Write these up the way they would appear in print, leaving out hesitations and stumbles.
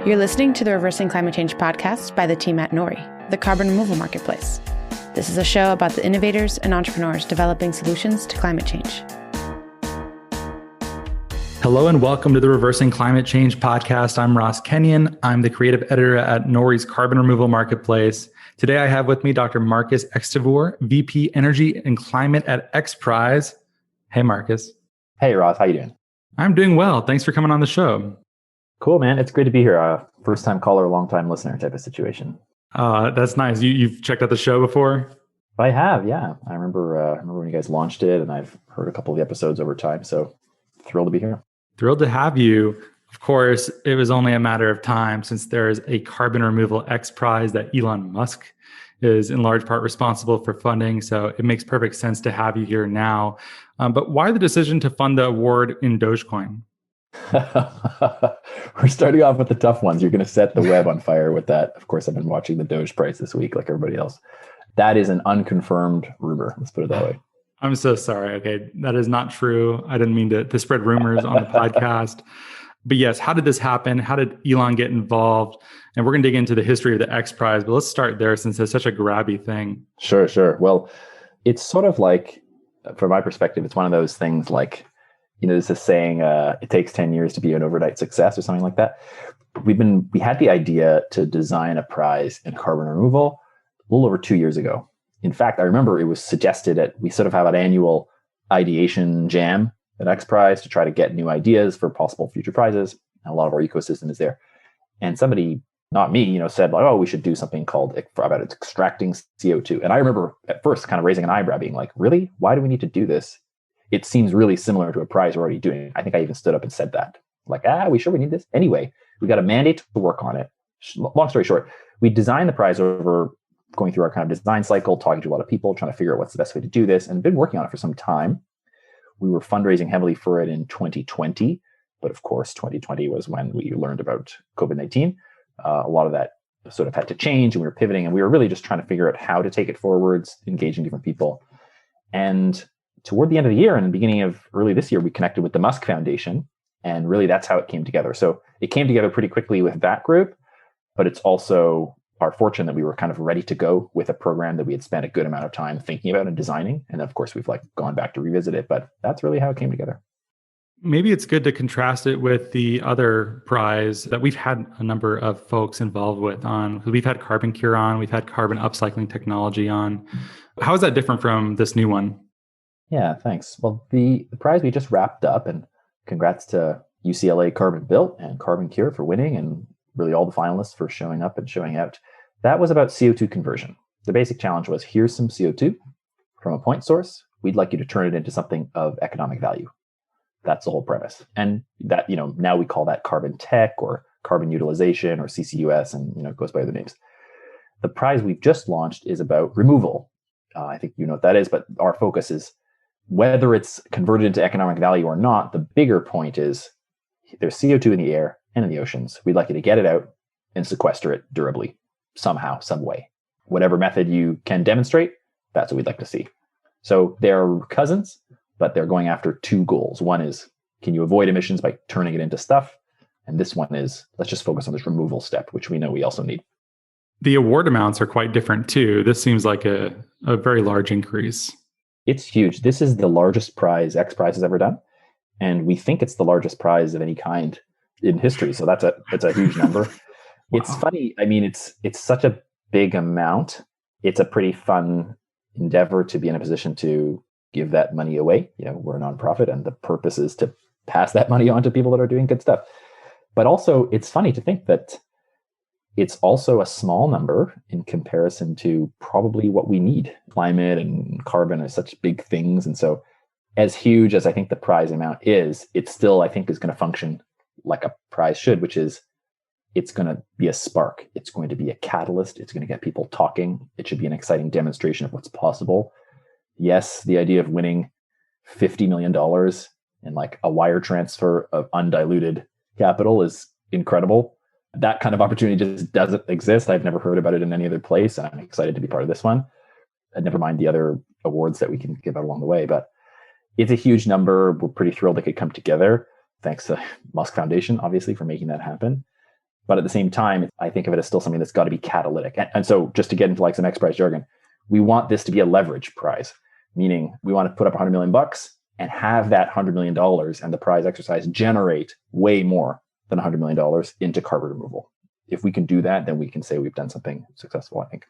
You're listening to the Reversing Climate Change podcast by the team at Nori, the carbon removal marketplace. This is a show about the innovators and entrepreneurs developing solutions to climate change. Hello and welcome to the Reversing Climate Change podcast. I'm Ross Kenyon. I'm the creative editor at Nori's carbon removal marketplace. Today I have with me Dr. Marcius Extavour, VP Energy and Climate at XPRIZE. Hey, Marcus. Hey, Ross. How you doing? I'm doing well. Thanks for coming on the show. Cool, man. It's great to be here. First-time caller, long-time listener type of situation. That's nice. You've checked out the show before? I have, yeah. I remember when you guys launched it, and I've heard a couple of the episodes over time, so thrilled to be here. Thrilled to have you. Of course, it was only a matter of time since there is a carbon removal XPRIZE that Elon Musk is in large part responsible for funding, so it makes perfect sense to have you here now. But why the decision to fund the award in Dogecoin? We're starting off with the tough ones. You're going to set the web on fire with that. Of course, I've been watching the Doge price this week like everybody else. That is an unconfirmed rumor. Let's put it that way. I'm so sorry. Okay, that is not true. I didn't mean to spread rumors on the podcast. But yes, how did this happen? How did Elon get involved? And we're going to dig into the history of the XPRIZE, but let's start there since it's such a grabby thing. Sure. Well, it's sort of like, from my perspective, it's one of those things like, there's this saying, it takes 10 years to be an overnight success or something like that. We had the idea to design a prize in carbon removal a little over 2 years ago. In fact, I remember it was suggested that we sort of have an annual ideation jam at XPRIZE to try to get new ideas for possible future prizes. And a lot of our ecosystem is there. And somebody, not me, said like, oh, we should do something called about extracting CO2. And I remember at first kind of raising an eyebrow being like, really? Why do we need to do this? It seems really similar to a prize we're already doing. I think I even stood up and said that. Like, we sure we need this? Anyway, we got a mandate to work on it. Long story short, we designed the prize over going through our kind of design cycle, talking to a lot of people, trying to figure out what's the best way to do this, and been working on it for some time. We were fundraising heavily for it in 2020. But of course, 2020 was when we learned about COVID-19. A lot of that sort of had to change, and we were pivoting, and we were really just trying to figure out how to take it forwards, engaging different people. And toward the end of the year and the beginning of early this year, we connected with the Musk Foundation, and really that's how it came together. So it came together pretty quickly with that group, but it's also our fortune that we were kind of ready to go with a program that we had spent a good amount of time thinking about and designing. And of course, we've gone back to revisit it, but that's really how it came together. Maybe it's good to contrast it with the other prize that we've had a number of folks involved with on. We've had Carbon Cure on, we've had carbon upcycling technology on. How is that different from this new one? Yeah, thanks. Well, the prize we just wrapped up, and congrats to UCLA Carbon Built and Carbon Cure for winning, and really all the finalists for showing up and showing out. That was about CO2 conversion. The basic challenge was, here's some CO2 from a point source. We'd like you to turn it into something of economic value. That's the whole premise. And that, now we call that carbon tech or carbon utilization or CCUS, and, it goes by other names. The prize we've just launched is about removal. I think you know what that is, but our focus is whether it's converted into economic value or not. The bigger point is there's CO2 in the air and in the oceans. We'd like you to get it out and sequester it durably, somehow, some way. Whatever method you can demonstrate, that's what we'd like to see. So they're cousins, but they're going after two goals. One is, can you avoid emissions by turning it into stuff? And this one is, let's just focus on this removal step, which we know we also need. The award amounts are quite different too. This seems like a very large increase. It's huge. This is the largest prize XPRIZE has ever done. And we think it's the largest prize of any kind in history. So that's a huge number. Wow. It's funny. I mean, it's such a big amount. It's a pretty fun endeavor to be in a position to give that money away. We're a nonprofit, and the purpose is to pass that money on to people that are doing good stuff. But also, it's funny to think that it's also a small number in comparison to probably what we need. Climate and carbon are such big things. And so as huge as I think the prize amount is, it still, I think, is going to function like a prize should, which is it's going to be a spark. It's going to be a catalyst. It's going to get people talking. It should be an exciting demonstration of what's possible. Yes, the idea of winning $50 million in a wire transfer of undiluted capital is incredible. That kind of opportunity just doesn't exist. I've never heard about it in any other place, and I'm excited to be part of this one. And never mind the other awards that we can give out along the way. But it's a huge number. We're pretty thrilled it could come together. Thanks to Musk Foundation, obviously, for making that happen. But at the same time, I think of it as still something that's got to be catalytic. And so just to get into like some XPRIZE jargon, we want this to be a leverage prize, meaning we want to put up $100 million and have that $100 million and the prize exercise generate way more than $100 million into carbon removal. If we can do that, then we can say we've done something successful, I think.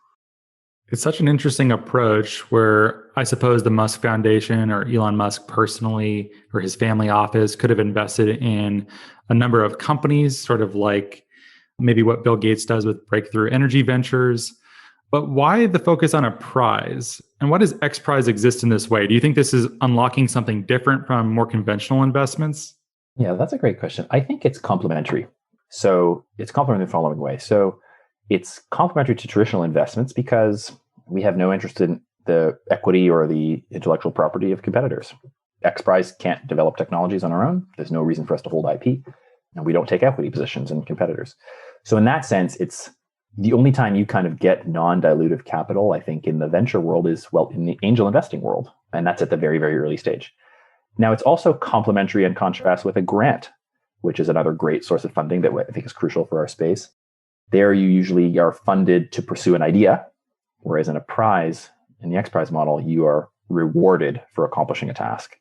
It's such an interesting approach where I suppose the Musk Foundation or Elon Musk personally or his family office could have invested in a number of companies, sort of like maybe what Bill Gates does with Breakthrough Energy Ventures. But why the focus on a prize? And why does XPRIZE exist in this way? Do you think this is unlocking something different from more conventional investments? Yeah, that's a great question. I think it's complementary. So it's complementary in the following way. So it's complementary to traditional investments because we have no interest in the equity or the intellectual property of competitors. XPRIZE can't develop technologies on our own. There's no reason for us to hold IP. And we don't take equity positions in competitors. So in that sense, it's the only time you kind of get non-dilutive capital, I think, in the venture world is, well, in the angel investing world. And that's at the very, very early stage. Now, it's also complementary in contrast with a grant, which is another great source of funding that I think is crucial for our space. There, you usually are funded to pursue an idea, whereas in a prize, in the XPRIZE model, you are rewarded for accomplishing a task.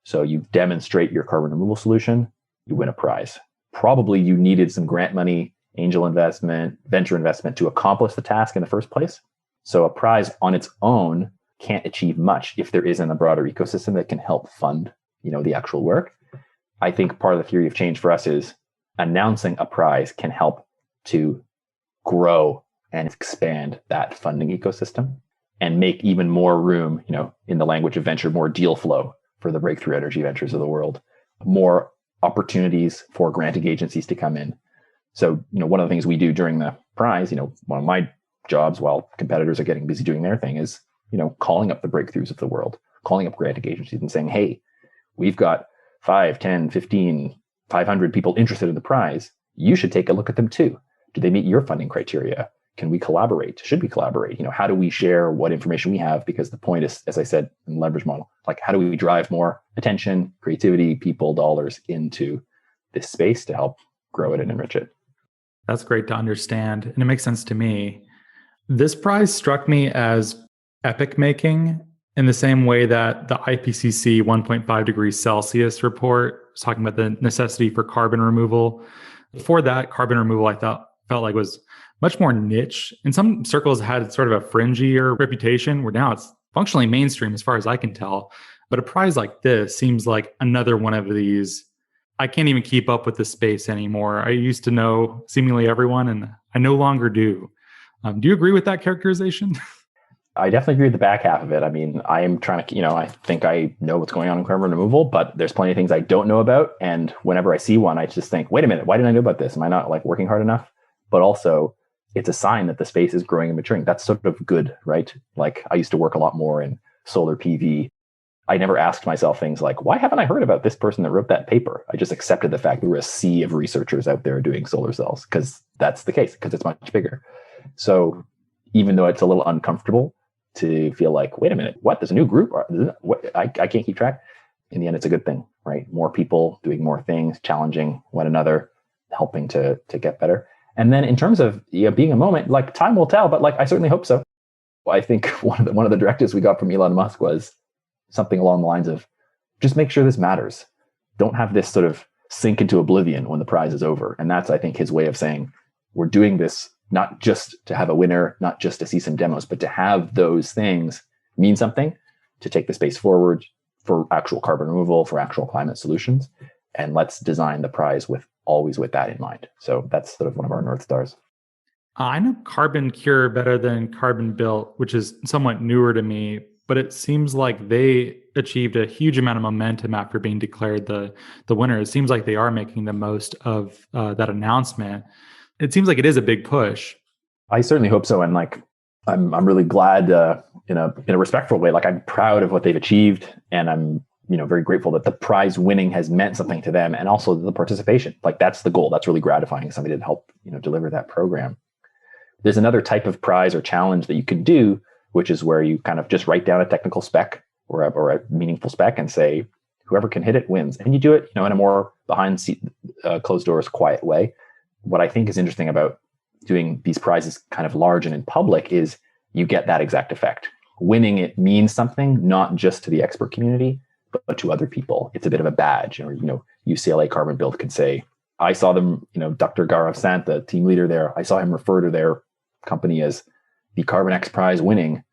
So you demonstrate your carbon removal solution, you win a prize. Probably you needed some grant money, angel investment, venture investment to accomplish the task in the first place. So a prize on its own can't achieve much if there isn't a broader ecosystem that can help fund, the actual work. I think part of the theory of change for us is announcing a prize can help to grow and expand that funding ecosystem and make even more room, in the language of venture, more deal flow for the breakthrough energy ventures of the world, more opportunities for granting agencies to come in. So, one of the things we do during the prize, one of my jobs while competitors are getting busy doing their thing is, calling up the breakthroughs of the world, calling up granting agencies and saying, hey, we've got 5, 10, 15, 500 people interested in the prize. You should take a look at them too. Do they meet your funding criteria? Can we collaborate? Should we collaborate? How do we share what information we have? Because the point is, as I said in the leverage model, like how do we drive more attention, creativity, people, dollars into this space to help grow it and enrich it? That's great to understand. And it makes sense to me. This prize struck me as epic making in the same way that the IPCC 1.5 degrees Celsius report was talking about the necessity for carbon removal. Before that, carbon removal, I felt like was much more niche. In some circles, it had sort of a fringier reputation, where now it's functionally mainstream as far as I can tell. But a prize like this seems like another one of these. I can't even keep up with the space anymore. I used to know seemingly everyone, and I no longer do. Do you agree with that characterization? I definitely agree with the back half of it. I mean, I am trying to, I think I know what's going on in carbon removal, but there's plenty of things I don't know about. And whenever I see one, I just think, wait a minute, why didn't I know about this? Am I not like working hard enough? But also, it's a sign that the space is growing and maturing. That's sort of good, right? Like I used to work a lot more in solar PV. I never asked myself things like, why haven't I heard about this person that wrote that paper? I just accepted the fact there were a sea of researchers out there doing solar cells because that's the case, because it's much bigger. So even though it's a little uncomfortable to feel like, wait a minute, what? There's a new group? What? I can't keep track. In the end, it's a good thing, right? More people doing more things, challenging one another, helping to get better. And then in terms of being a moment, like time will tell, but like I certainly hope so. I think one of the directives we got from Elon Musk was something along the lines of just make sure this matters. Don't have this sort of sink into oblivion when the prize is over. And that's, I think, his way of saying we're doing this not just to have a winner, not just to see some demos, but to have those things mean something, to take the space forward for actual carbon removal, for actual climate solutions. And let's design the prize always with that in mind. So that's sort of one of our North Stars. I know Carbon Cure better than Carbon Built, which is somewhat newer to me, but it seems like they achieved a huge amount of momentum after being declared the winner. It seems like they are making the most of that announcement. It seems like it is a big push. I certainly hope so. And like, I'm really glad in a respectful way. Like I'm proud of what they've achieved, and I'm very grateful that the prize winning has meant something to them, and also the participation. Like that's the goal. That's really gratifying. Somebody to help deliver that program. There's another type of prize or challenge that you can do, which is where you kind of just write down a technical spec or a meaningful spec and say whoever can hit it wins, and you do it in a more behind closed doors, quiet way. what I think is interesting about doing these prizes kind of large and in public is you get that exact effect. Winning it means something, not just to the expert community, but to other people. It's a bit of a badge. Or, UCLA Carbon Build could say, I saw them, Dr. Gaurav Sant, the team leader there, I saw him refer to their company as the Carbon XPRIZE winning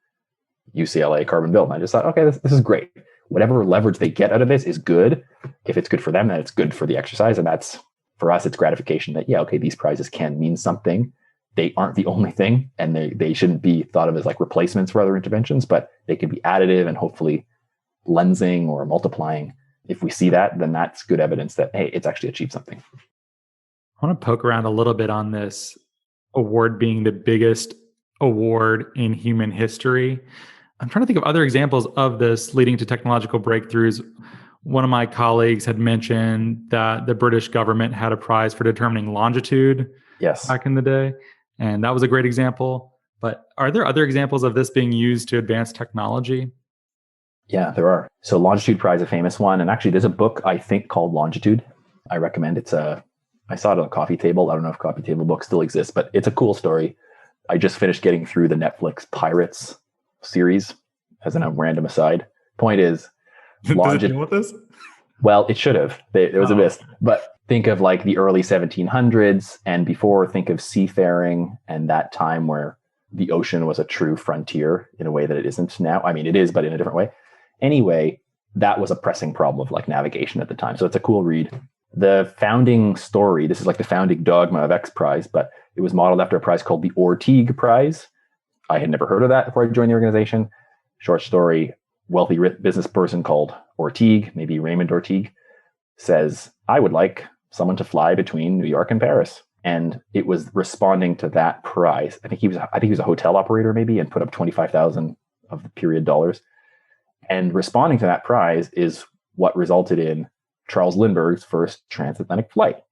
UCLA Carbon Build. And I just thought, okay, this is great. Whatever leverage they get out of this is good. If it's good for them, then it's good for the exercise. And that's, for us, it's gratification that, these prizes can mean something. They aren't the only thing, and they shouldn't be thought of as like replacements for other interventions, but they can be additive and hopefully lensing or multiplying. If we see that, then that's good evidence that, hey, it's actually achieved something. I want to poke around a little bit on this award being the biggest award in human history. I'm trying to think of other examples of this leading to technological breakthroughs. One of my colleagues had mentioned that the British government had a prize for determining longitude back in the day. And that was a great example. But are there other examples of this being used to advance technology? Yeah, there are. So Longitude Prize, a famous one. And actually, there's a book, I think, called Longitude. I recommend it. I saw it on a coffee table. I don't know if coffee table books still exist, but it's a cool story. I just finished getting through the Netflix Pirates series, as a random aside. Point is, Does it deal with this? Well, it should have. There was a miss. But think of like the early 1700s and before, think of seafaring and that time where the ocean was a true frontier in a way that it isn't now. I mean, it is, but in a different way. Anyway, that was a pressing problem of like navigation at the time. So it's a cool read. The founding story, this is like the founding dogma of XPRIZE, but it was modeled after a prize called the Ortigue Prize. I had never heard of that before I joined the organization. Short story, wealthy business person called Ortigue, maybe Raymond Ortigue, says, I would like someone to fly between New York and Paris. And it was responding to that prize. I think he was a hotel operator maybe, and put up 25,000 of the period dollars. And responding to that prize is what resulted in Charles Lindbergh's first transatlantic flight.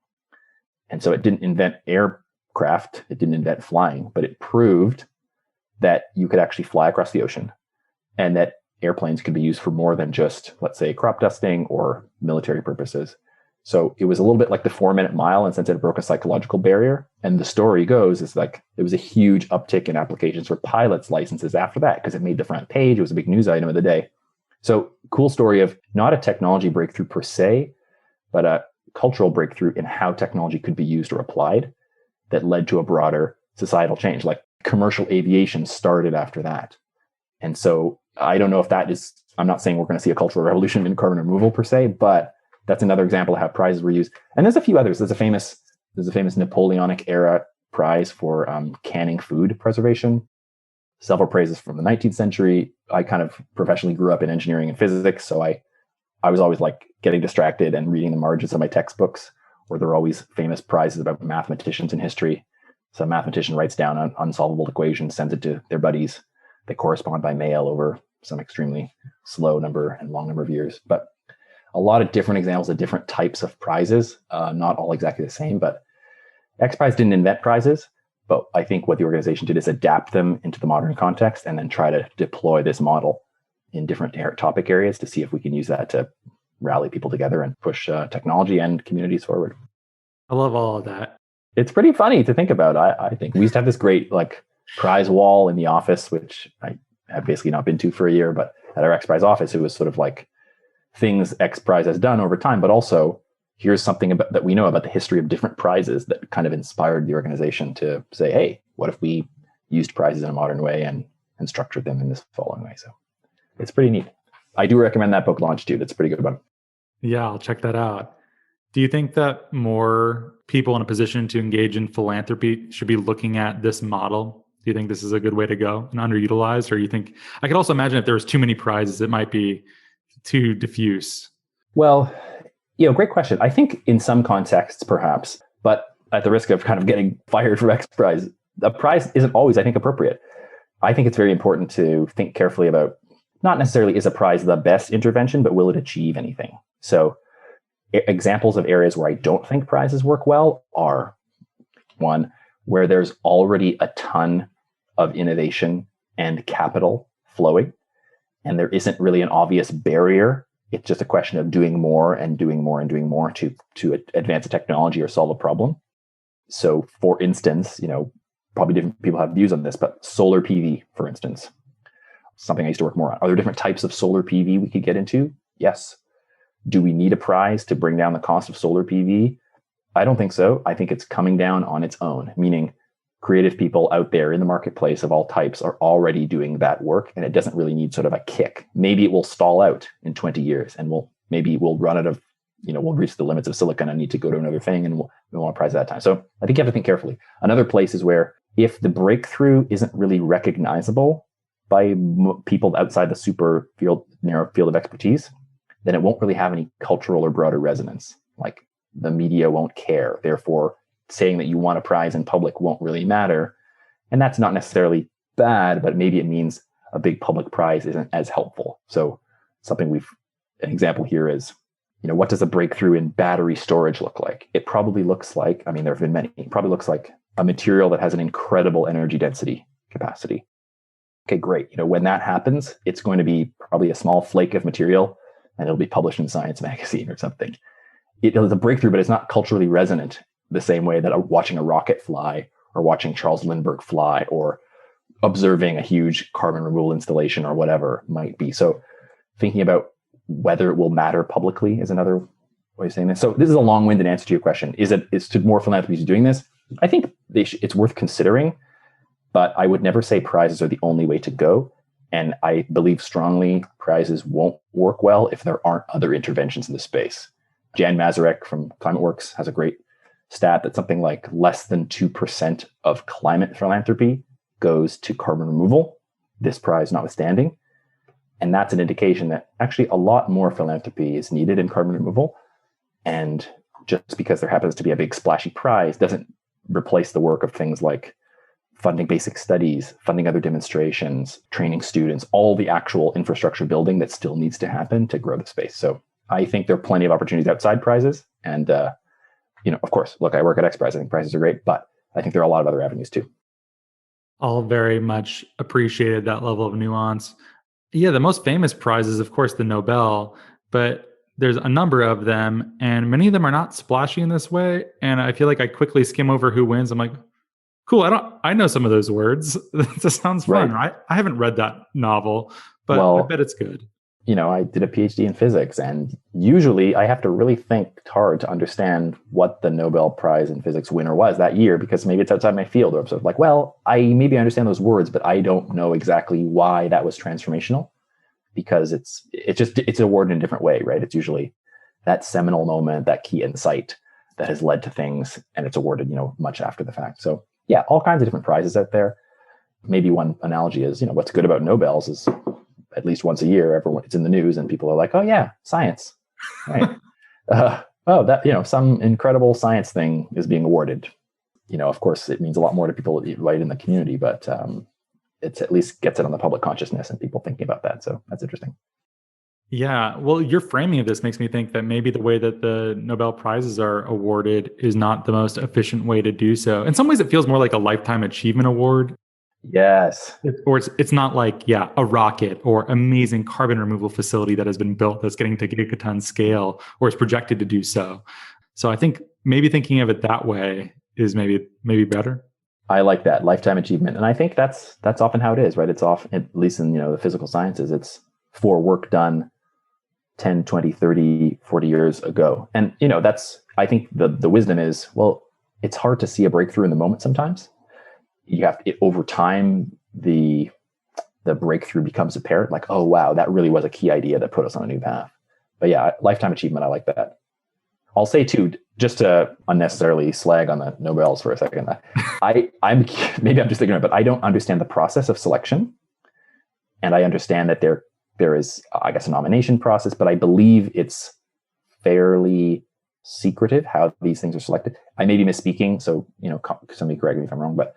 And so it didn't invent aircraft, it didn't invent flying, but it proved that you could actually fly across the ocean and that airplanes could be used for more than just, let's say, crop dusting or military purposes. So it was a little bit like the 4-minute mile, and since it broke a psychological barrier. And the story goes is like there was a huge uptick in applications for pilots' licenses after that because it made the front page. It was a big news item of the day. So cool story of not a technology breakthrough per se, but a cultural breakthrough in how technology could be used or applied that led to a broader societal change. Like commercial aviation started after that. And so I don't know if that is, I'm not saying we're going to see a cultural revolution in carbon removal per se, but that's another example of how prizes were used. And there's a few others. There's a famous Napoleonic era prize for canning food preservation. Several prizes from the 19th century. I kind of professionally grew up in engineering and physics, so I was always like getting distracted and reading the margins of my textbooks, where there are always famous prizes about mathematicians in history. Some mathematician writes down an unsolvable equation, sends it to their buddies. They correspond by mail over some extremely slow number and long number of years. But a lot of different examples of different types of prizes, not all exactly the same, but XPRIZE didn't invent prizes, but I think what the organization did is adapt them into the modern context and then try to deploy this model in different topic areas to see if we can use that to rally people together and push technology and communities forward. I love all of that. It's pretty funny to think about. I think we used to have this great like prize wall in the office, which I have basically not been to for a year, but at our XPRIZE office, it was sort of like things XPRIZE has done over time, but also here's something about that we know about the history of different prizes that kind of inspired the organization to say, hey, what if we used prizes in a modern way and structured them in this following way? So it's pretty neat. I do recommend that book, Longitude. It's a pretty good one. Yeah, I'll check that out. Do you think that more people in a position to engage in philanthropy should be looking at this model? Do you think this is a good way to go and underutilized? Or you think, I could also imagine if there was too many prizes, it might be too diffuse. Well, great question. I think in some contexts, perhaps, but at the risk of kind of getting fired from XPRIZE, a prize isn't always, I think, appropriate. I think it's very important to think carefully about not necessarily is a prize the best intervention, but will it achieve anything? So examples of areas where I don't think prizes work well are, one, where there's already a ton of innovation and capital flowing, and there isn't really an obvious barrier. It's just a question of doing more and doing more and doing more to advance a technology or solve a problem. So for instance, probably different people have views on this, but solar PV, for instance, something I used to work more on. Are there different types of solar PV we could get into? Yes. Do we need a prize to bring down the cost of solar PV? I don't think so. I think it's coming down on its own, meaning creative people out there in the marketplace of all types are already doing that work, and it doesn't really need sort of a kick. Maybe it will stall out in 20 years and maybe we'll run out of, we'll reach the limits of silicon and need to go to another thing, and we want a prize at that time. So I think you have to think carefully. Another place is where if the breakthrough isn't really recognizable by people outside the super narrow field of expertise, then it won't really have any cultural or broader resonance. Like the media won't care. Therefore, saying that you want a prize in public won't really matter. And that's not necessarily bad, but maybe it means a big public prize isn't as helpful. So an example here is, what does a breakthrough in battery storage look like? It probably looks like, there have been many, it probably looks like a material that has an incredible energy density capacity. Okay, great. When that happens, it's going to be probably a small flake of material and it'll be published in Science magazine or something. It is a breakthrough, but it's not culturally resonant the same way that watching a rocket fly or watching Charles Lindbergh fly or observing a huge carbon removal installation or whatever might be. So thinking about whether it will matter publicly is another way of saying this. So this is a long-winded answer to your question. Is to more philanthropies doing this? I think it's worth considering, but I would never say prizes are the only way to go. And I believe strongly prizes won't work well if there aren't other interventions in the space. Jan Mazurek from ClimateWorks has a great stat that something like less than 2% of climate philanthropy goes to carbon removal, this prize notwithstanding. And that's an indication that actually a lot more philanthropy is needed in carbon removal. And just because there happens to be a big splashy prize doesn't replace the work of things like funding basic studies, funding other demonstrations, training students, all the actual infrastructure building that still needs to happen to grow the space. So I think there are plenty of opportunities outside prizes. And, of course, look, I work at XPRIZE. I think prizes are great, but I think there are a lot of other avenues too. All very much appreciated that level of nuance. Yeah, the most famous prize is, of course, the Nobel, but there's a number of them, and many of them are not splashy in this way. And I feel like I quickly skim over who wins. I'm like, cool, I know some of those words. That sounds fun, right? I haven't read that novel, but I bet it's good. I did a PhD in physics, and usually I have to really think hard to understand what the Nobel Prize in Physics winner was that year, because maybe it's outside my field, or I'm sort of like, well, I understand those words, but I don't know exactly why that was transformational, because it's awarded in a different way, right? It's usually that seminal moment, that key insight that has led to things, and it's awarded, much after the fact. So yeah, all kinds of different prizes out there. Maybe one analogy is, what's good about Nobels is at least once a year, it's in the news and people are like, oh yeah, science, right? Some incredible science thing is being awarded. Of course, it means a lot more to people right in the community, but it's at least gets it on the public consciousness and people thinking about that. So that's interesting. Yeah. Well, your framing of this makes me think that maybe the way that the Nobel Prizes are awarded is not the most efficient way to do so. In some ways, it feels more like a lifetime achievement award. Yes. Or it's not like, a rocket or amazing carbon removal facility that has been built that's getting to gigaton scale or is projected to do so. So I think maybe thinking of it that way is maybe better. I like that, lifetime achievement. And I think that's often how it is, right? It's often, at least in the physical sciences, it's for work done 10, 20, 30, 40 years ago. And I think the wisdom is, well, it's hard to see a breakthrough in the moment sometimes. Over time, the breakthrough becomes apparent, like, oh wow, that really was a key idea that put us on a new path. But yeah, lifetime achievement, I like that. I'll say too, just to unnecessarily slag on the Nobels for a second, I'm just ignorant, but I don't understand the process of selection. And I understand that there is, I guess, a nomination process, but I believe it's fairly secretive how these things are selected. I may be misspeaking, so somebody correct me if I'm wrong, but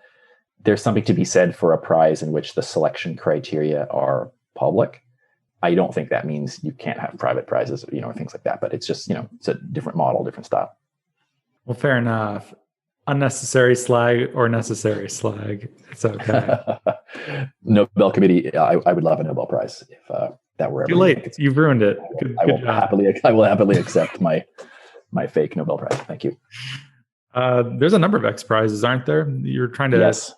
there's something to be said for a prize in which the selection criteria are public. I don't think that means you can't have private prizes, or things like that, but it's just, it's a different model, different style. Well, fair enough. Unnecessary slag or necessary slag. It's okay. Nobel Committee, I would love a Nobel Prize if that were ever. Too late. You've ruined it. I will happily accept my fake Nobel Prize. Thank you. There's a number of X prizes, aren't there? Yes.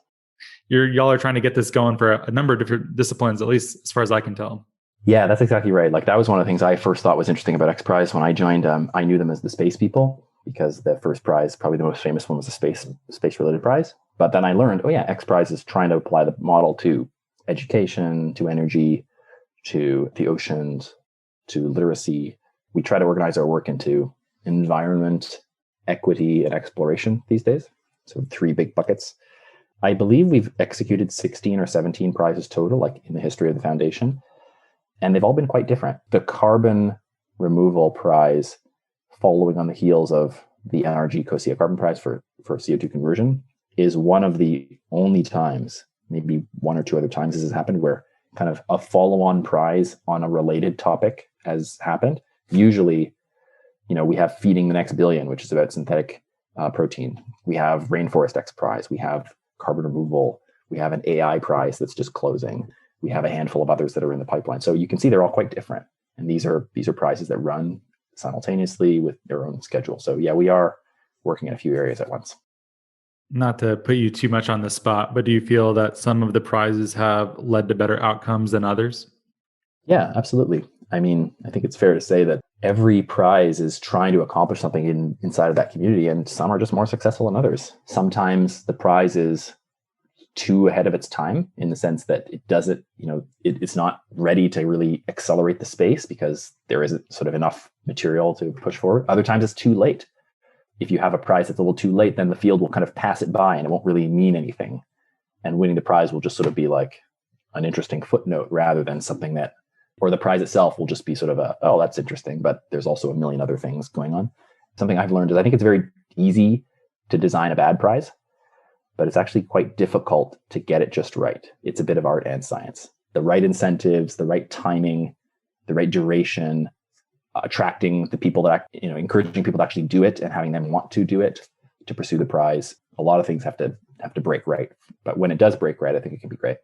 Y'all are trying to get this going for a number of different disciplines, at least as far as I can tell. Yeah, that's exactly right. Like that was one of the things I first thought was interesting about XPRIZE when I joined. I knew them as the space people because the first prize, probably the most famous one, was a space related prize. But then I learned, oh yeah, XPRIZE is trying to apply the model to education, to energy, to the oceans, to literacy. We try to organize our work into environment, equity, and exploration these days. So 3 big buckets. I believe we've executed 16 or 17 prizes total, like in the history of the foundation. And they've all been quite different. The carbon removal prize, following on the heels of the NRG COSIA carbon prize for CO2 conversion, is one of the only times, maybe 1 or 2 other times this has happened, where kind of a follow-on prize on a related topic has happened. Usually, we have Feeding the Next Billion, which is about synthetic protein. We have Rainforest X Prize. We have carbon removal. We have an AI prize that's just closing. We have a handful of others that are in the pipeline. So you can see they're all quite different. And these are prizes that run simultaneously with their own schedule. So yeah, we are working in a few areas at once. Not to put you too much on the spot, but do you feel that some of the prizes have led to better outcomes than others? Yeah, absolutely. I mean, I think it's fair to say that every prize is trying to accomplish something inside of that community, and some are just more successful than others. Sometimes the prize is too ahead of its time in the sense that it doesn't, it's not ready to really accelerate the space because there isn't sort of enough material to push forward. Other times it's too late. If you have a prize that's a little too late, then the field will kind of pass it by and it won't really mean anything. And winning the prize will just sort of be like an interesting footnote rather than something that, or the prize itself will just be sort of oh, that's interesting, but there's also a million other things going on. Something I've learned is I think it's very easy to design a bad prize, but it's actually quite difficult to get it just right. It's a bit of art and science. The right incentives, the right timing, the right duration, attracting the people that, encouraging people to actually do it and having them want to do it to pursue the prize. A lot of things have to break right. But when it does break right, I think it can be great.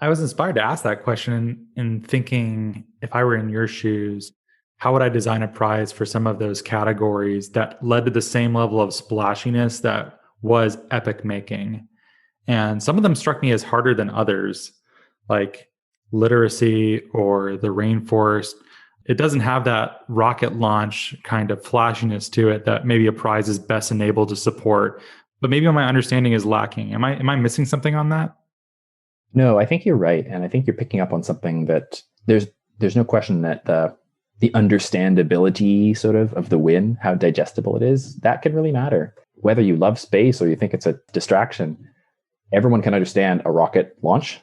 I was inspired to ask that question in thinking, if I were in your shoes, how would I design a prize for some of those categories that led to the same level of splashiness that was epic making? And some of them struck me as harder than others, like literacy or the rainforest. It doesn't have that rocket launch kind of flashiness to it that maybe a prize is best enabled to support. But maybe my understanding is lacking. Am I missing something on that? No, I think you're right. And I think you're picking up on something that there's no question that the understandability sort of the win, how digestible it is, that can really matter. Whether you love space or you think it's a distraction, everyone can understand a rocket launch.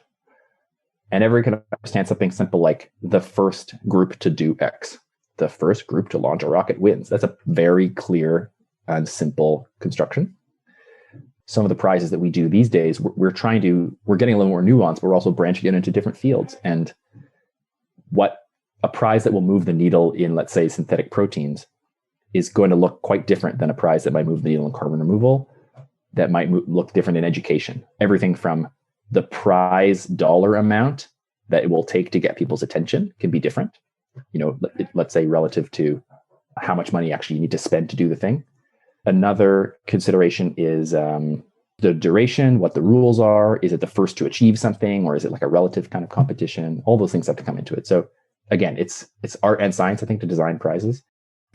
And everyone can understand something simple like the first group to do X. The first group to launch a rocket wins. That's a very clear and simple construction. Some of the prizes that we do these days, we're getting a little more nuanced, but we're also branching it into different fields. And what a prize that will move the needle in, let's say, synthetic proteins is going to look quite different than a prize that might move the needle in carbon removal, that might look different in education. Everything from the prize dollar amount that it will take to get people's attention can be different. Let's say relative to how much money actually you need to spend to do the thing. Another consideration is the duration, what the rules are. Is it the first to achieve something, or is it like a relative kind of competition? All those things have to come into it. So again, it's art and science, I think, to design prizes.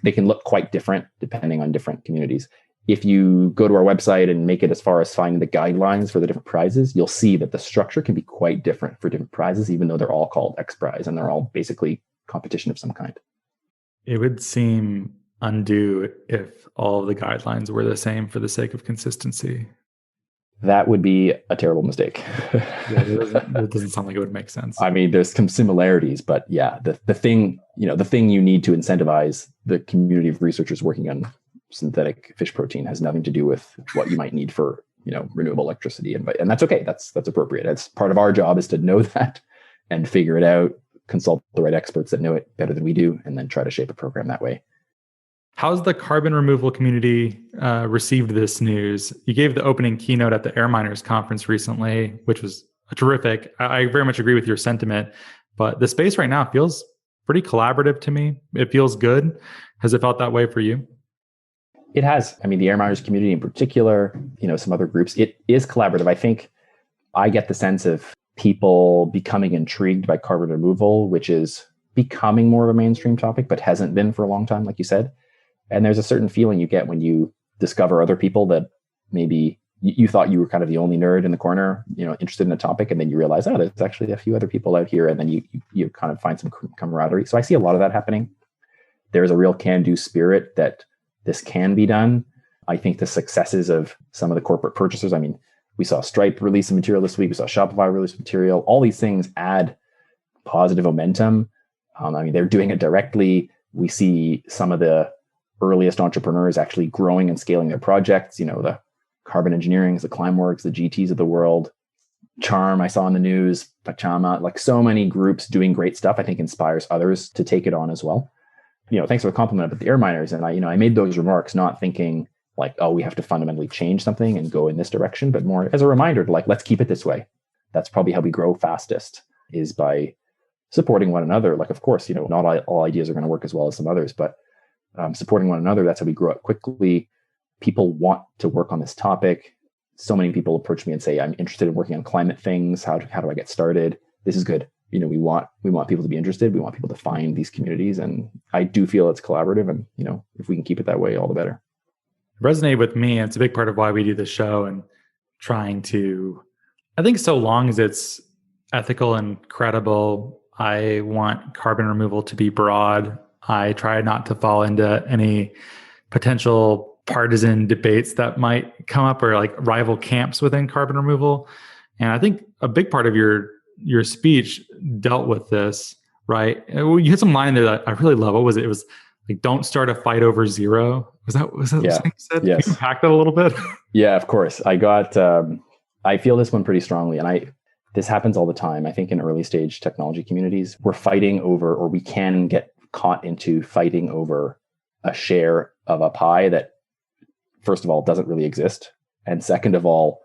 They can look quite different depending on different communities. If you go to our website and make it as far as finding the guidelines for the different prizes, you'll see that the structure can be quite different for different prizes, even though they're all called XPRIZE and they're all basically competition of some kind. It would seem undue if all of the guidelines were the same for the sake of consistency. That would be a terrible mistake. Yeah, it doesn't sound like it would make sense. I mean, there's some similarities, but yeah, the thing you need to incentivize the community of researchers working on synthetic fish protein has nothing to do with what you might need for, renewable electricity. And that's okay. That's appropriate. That's part of our job, is to know that and figure it out, consult the right experts that know it better than we do, and then try to shape a program that way. How's the carbon removal community received this news? You gave the opening keynote at the Air Miners conference recently, which was terrific. I very much agree with your sentiment, but the space right now feels pretty collaborative to me. It feels good. Has it felt that way for you? It has. I mean, the air miners community in particular, some other groups, it is collaborative. I think I get the sense of people becoming intrigued by carbon removal, which is becoming more of a mainstream topic, but hasn't been for a long time, like you said. And there's a certain feeling you get when you discover other people that maybe you thought you were kind of the only nerd in the corner, interested in a topic, and then you realize, oh, there's actually a few other people out here, and then you kind of find some camaraderie. So I see a lot of that happening. There's a real can-do spirit that this can be done. I think the successes of some of the corporate purchasers, I mean, we saw Stripe release some material this week. We saw Shopify release material. All these things add positive momentum. They're doing it directly. We see some of the earliest entrepreneurs actually growing and scaling their projects. The Carbon Engineerings, the Climeworks, the GTs of the world. Charm, I saw in the news, Pachama, like so many groups doing great stuff, I think inspires others to take it on as well. Thanks for the compliment about the air miners. And I made those remarks not thinking like, oh, we have to fundamentally change something and go in this direction, but more as a reminder to let's keep it this way. That's probably how we grow fastest, is by supporting one another. Like, of course, not all ideas are going to work as well as some others, but supporting one another, that's how we grow up quickly. People want to work on this topic. So many people approach me and say, I'm interested in working on climate things. How do I get started? This is good. We want people to be interested. We want people to find these communities. And I do feel it's collaborative. And, if we can keep it that way, all the better. It resonated with me. And it's a big part of why we do the show, and trying to, I think so long as it's ethical and credible, I want carbon removal to be broad. I try not to fall into any potential partisan debates that might come up, or like rival camps within carbon removal. And I think a big part of your speech dealt with this, right? You had some line in there that I really love. What was it? It was like, don't start a fight over zero. Was that yeah. Something you said? Yes. Can you unpack that a little bit? Yeah, of course. I feel this one pretty strongly. And this happens all the time. I think in early stage technology communities, we're fighting over, or we can get caught into fighting over a share of a pie that, first of all, doesn't really exist. And second of all,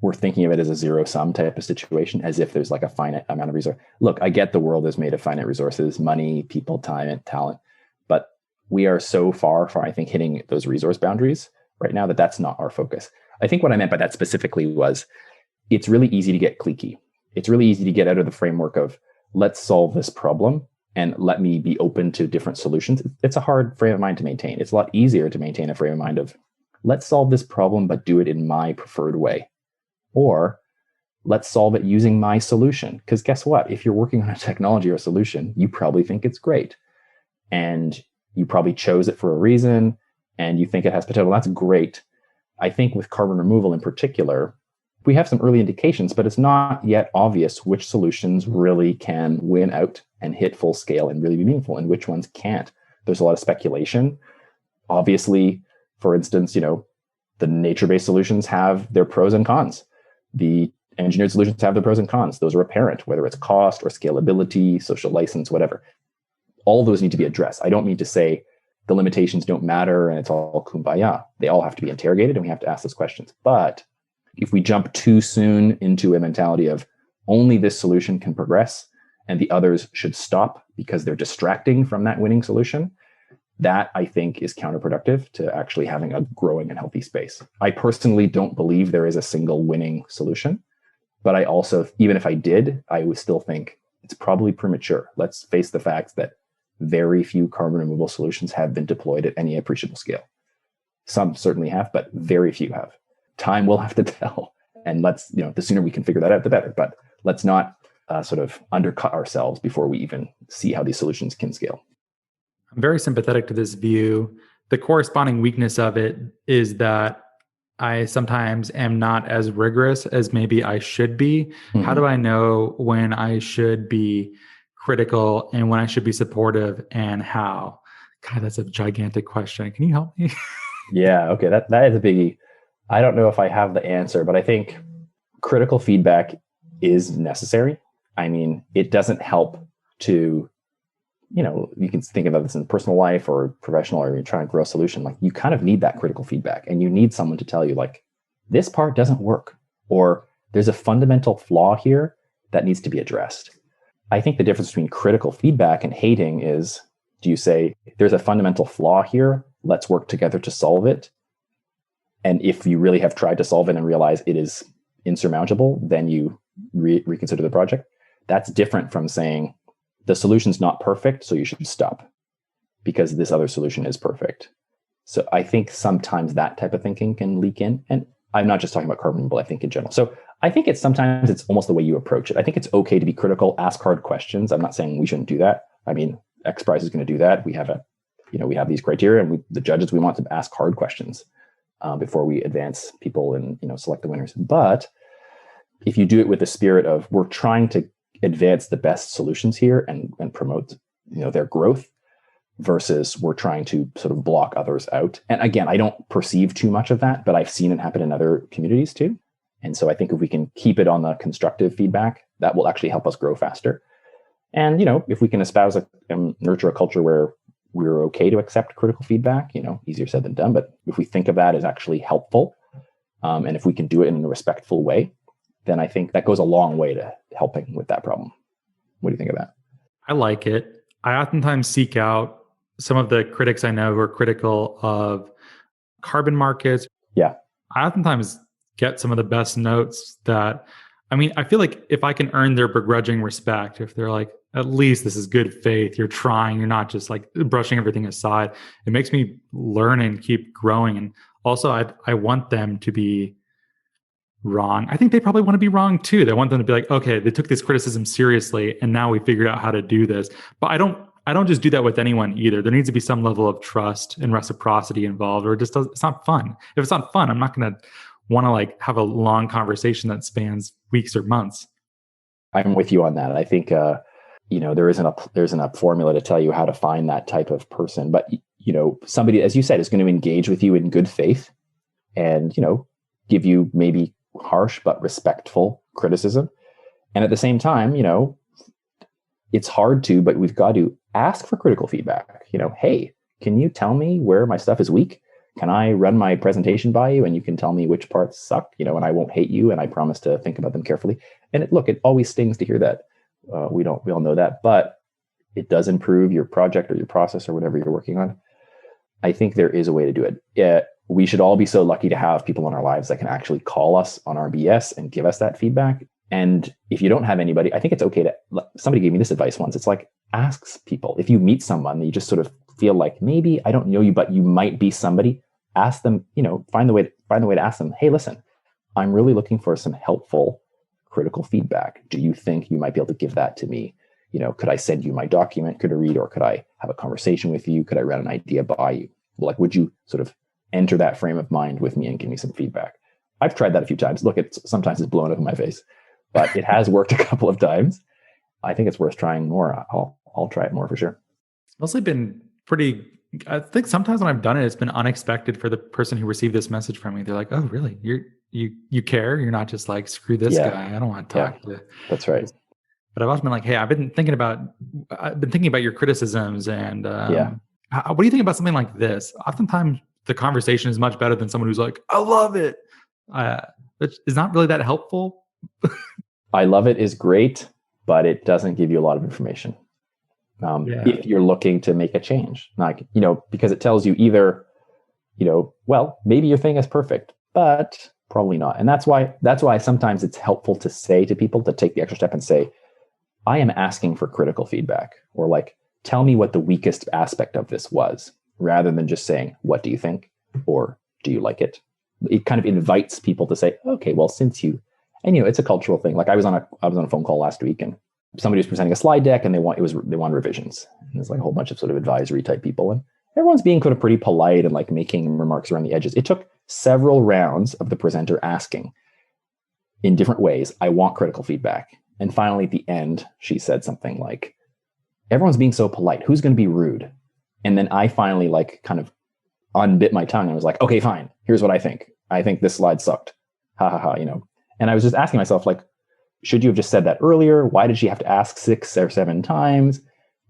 we're thinking of it as a zero sum type of situation, as if there's like a finite amount of resource. Look, I get the world is made of finite resources, money, people, time, and talent. But we are so far from, I think, hitting those resource boundaries right now that's not our focus. I think what I meant by that specifically was, it's really easy to get cliquey. It's really easy to get out of the framework of, let's solve this problem and let me be open to different solutions. It's a hard frame of mind to maintain. It's a lot easier to maintain a frame of mind of, let's solve this problem, but do it in my preferred way. Or let's solve it using my solution. Because guess what? If you're working on a technology or a solution, you probably think it's great. And you probably chose it for a reason, and you think it has potential. That's great. I think with carbon removal in particular, we have some early indications, but it's not yet obvious which solutions really can win out and hit full scale and really be meaningful, and which ones can't. There's a lot of speculation. Obviously, for instance, the nature-based solutions have their pros and cons. The engineered solutions have their pros and cons. Those are apparent, whether it's cost or scalability, social license, whatever. All those need to be addressed. I don't mean to say the limitations don't matter and it's all kumbaya. They all have to be interrogated, and we have to ask those questions. But if we jump too soon into a mentality of only this solution can progress and the others should stop because they're distracting from that winning solution, that I think is counterproductive to actually having a growing and healthy space. I personally don't believe there is a single winning solution, but I also, even if I did, I would still think it's probably premature. Let's face the facts that very few carbon removal solutions have been deployed at any appreciable scale. Some certainly have, but very few have. Time will have to tell. And the sooner we can figure that out, the better. But let's not sort of undercut ourselves before we even see how these solutions can scale. I'm very sympathetic to this view. The corresponding weakness of it is that I sometimes am not as rigorous as maybe I should be. Mm-hmm. How do I know when I should be critical and when I should be supportive, and how? God, that's a gigantic question. Can you help me? Yeah, okay. That is a biggie. I don't know if I have the answer, but I think critical feedback is necessary. I mean, it doesn't help to, you can think about this in personal life or professional, or you're trying to grow a solution. Like, you kind of need that critical feedback, and you need someone to tell you, like, this part doesn't work, or there's a fundamental flaw here that needs to be addressed. I think the difference between critical feedback and hating is, do you say, there's a fundamental flaw here, let's work together to solve it. And if you really have tried to solve it and realize it is insurmountable, then you reconsider the project. That's different from saying the solution's not perfect, so you should stop because this other solution is perfect. So I think sometimes that type of thinking can leak in. And I'm not just talking about carbon removal, I think in general. So I think sometimes it's almost the way you approach it. I think it's okay to be critical, ask hard questions. I'm not saying we shouldn't do that. I mean, XPRIZE is going to do that. We have we have these criteria, and the judges, we want to ask hard questions before we advance people and, select the winners. But if you do it with the spirit of we're trying to advance the best solutions here and promote, their growth, versus we're trying to sort of block others out. And again, I don't perceive too much of that, but I've seen it happen in other communities too. And so I think if we can keep it on the constructive feedback, that will actually help us grow faster. And, if we can espouse and nurture a culture where we're okay to accept critical feedback, easier said than done. But if we think of that as actually helpful, and if we can do it in a respectful way, then I think that goes a long way to helping with that problem. What do you think of that? I like it. I oftentimes seek out some of the critics I know who are critical of carbon markets. Yeah. I oftentimes get some of the best notes that, I feel like if I can earn their begrudging respect, if they're like, at least this is good faith, you're trying, you're not just like brushing everything aside, it makes me learn and keep growing. And also I want them to be wrong. I think they probably want to be wrong too. They want them to be like, okay, they took this criticism seriously and now we figured out how to do this. But I don't just do that with anyone either. There needs to be some level of trust and reciprocity involved, or it's not fun. If it's not fun, I'm not going to want to have a long conversation that spans weeks or months. I'm with you on that. I think, there isn't a formula to tell you how to find that type of person, but, somebody, as you said, is going to engage with you in good faith and, give you maybe harsh but respectful criticism. And at the same time, it's hard to, but we've got to ask for critical feedback. Hey, can you tell me where my stuff is weak? Can I run my presentation by you and you can tell me which parts suck, and I won't hate you and I promise to think about them carefully. And it always stings to hear that. We all know that, but it does improve your project or your process or whatever you're working on. I think there is a way to do it. We should all be so lucky to have people in our lives that can actually call us on our BS and give us that feedback. And if you don't have anybody, I think it's okay to, somebody gave me this advice once. It's like, ask people. If you meet someone, you just sort of feel like maybe I don't know you, but you might be somebody, ask them, find the way to ask them, hey, listen, I'm really looking for some helpful critical feedback. Do you think you might be able to give that to me? Could I send you my document? Could I read, or could I have a conversation with you? Could I run an idea by you? Would you sort of enter that frame of mind with me and give me some feedback? I've tried that a few times. Look, sometimes it's blown up in my face, but it has worked a couple of times. I think it's worth trying more. I'll try it more for sure. It's mostly been pretty, I think sometimes when I've done it, it's been unexpected for the person who received this message from me. They're like, oh, really? You care? You're not just like, screw this guy. I don't want to talk to you. That's right. But I've also been like, hey, I've been thinking about your criticisms and what do you think about something like this? Oftentimes the conversation is much better than someone who's like, I love it. Which is not really that helpful. I love it is great, but it doesn't give you a lot of information. If you're looking to make a change, because it tells you either, well, maybe your thing is perfect, but probably not. And that's why sometimes it's helpful to say to people, to take the extra step and say, I am asking for critical feedback, or tell me what the weakest aspect of this was, rather than just saying, what do you think? Or do you like it? It kind of invites people to say, okay, well, since you, and it's a cultural thing. I was on a phone call last week, and somebody was presenting a slide deck, and they wanted revisions. And there's a whole bunch of sort of advisory type people, and everyone's being kind of pretty polite and making remarks around the edges. It took several rounds of the presenter asking in different ways, I want critical feedback. And finally, at the end, she said something like, everyone's being so polite. Who's going to be rude? And then I finally kind of unbit my tongue and was like, okay, fine. Here's what I think. I think this slide sucked. Ha ha ha, And I was just asking myself, should you have just said that earlier? Why did she have to ask 6 or 7 times?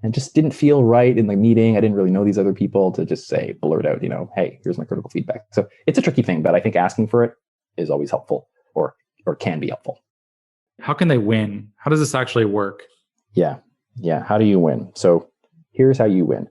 And just didn't feel right in the meeting. I didn't really know these other people to just blurt out, hey, here's my critical feedback. So it's a tricky thing, but I think asking for it is always helpful, or can be helpful. How can they win? How does this actually work? Yeah. How do you win? So here's how you win.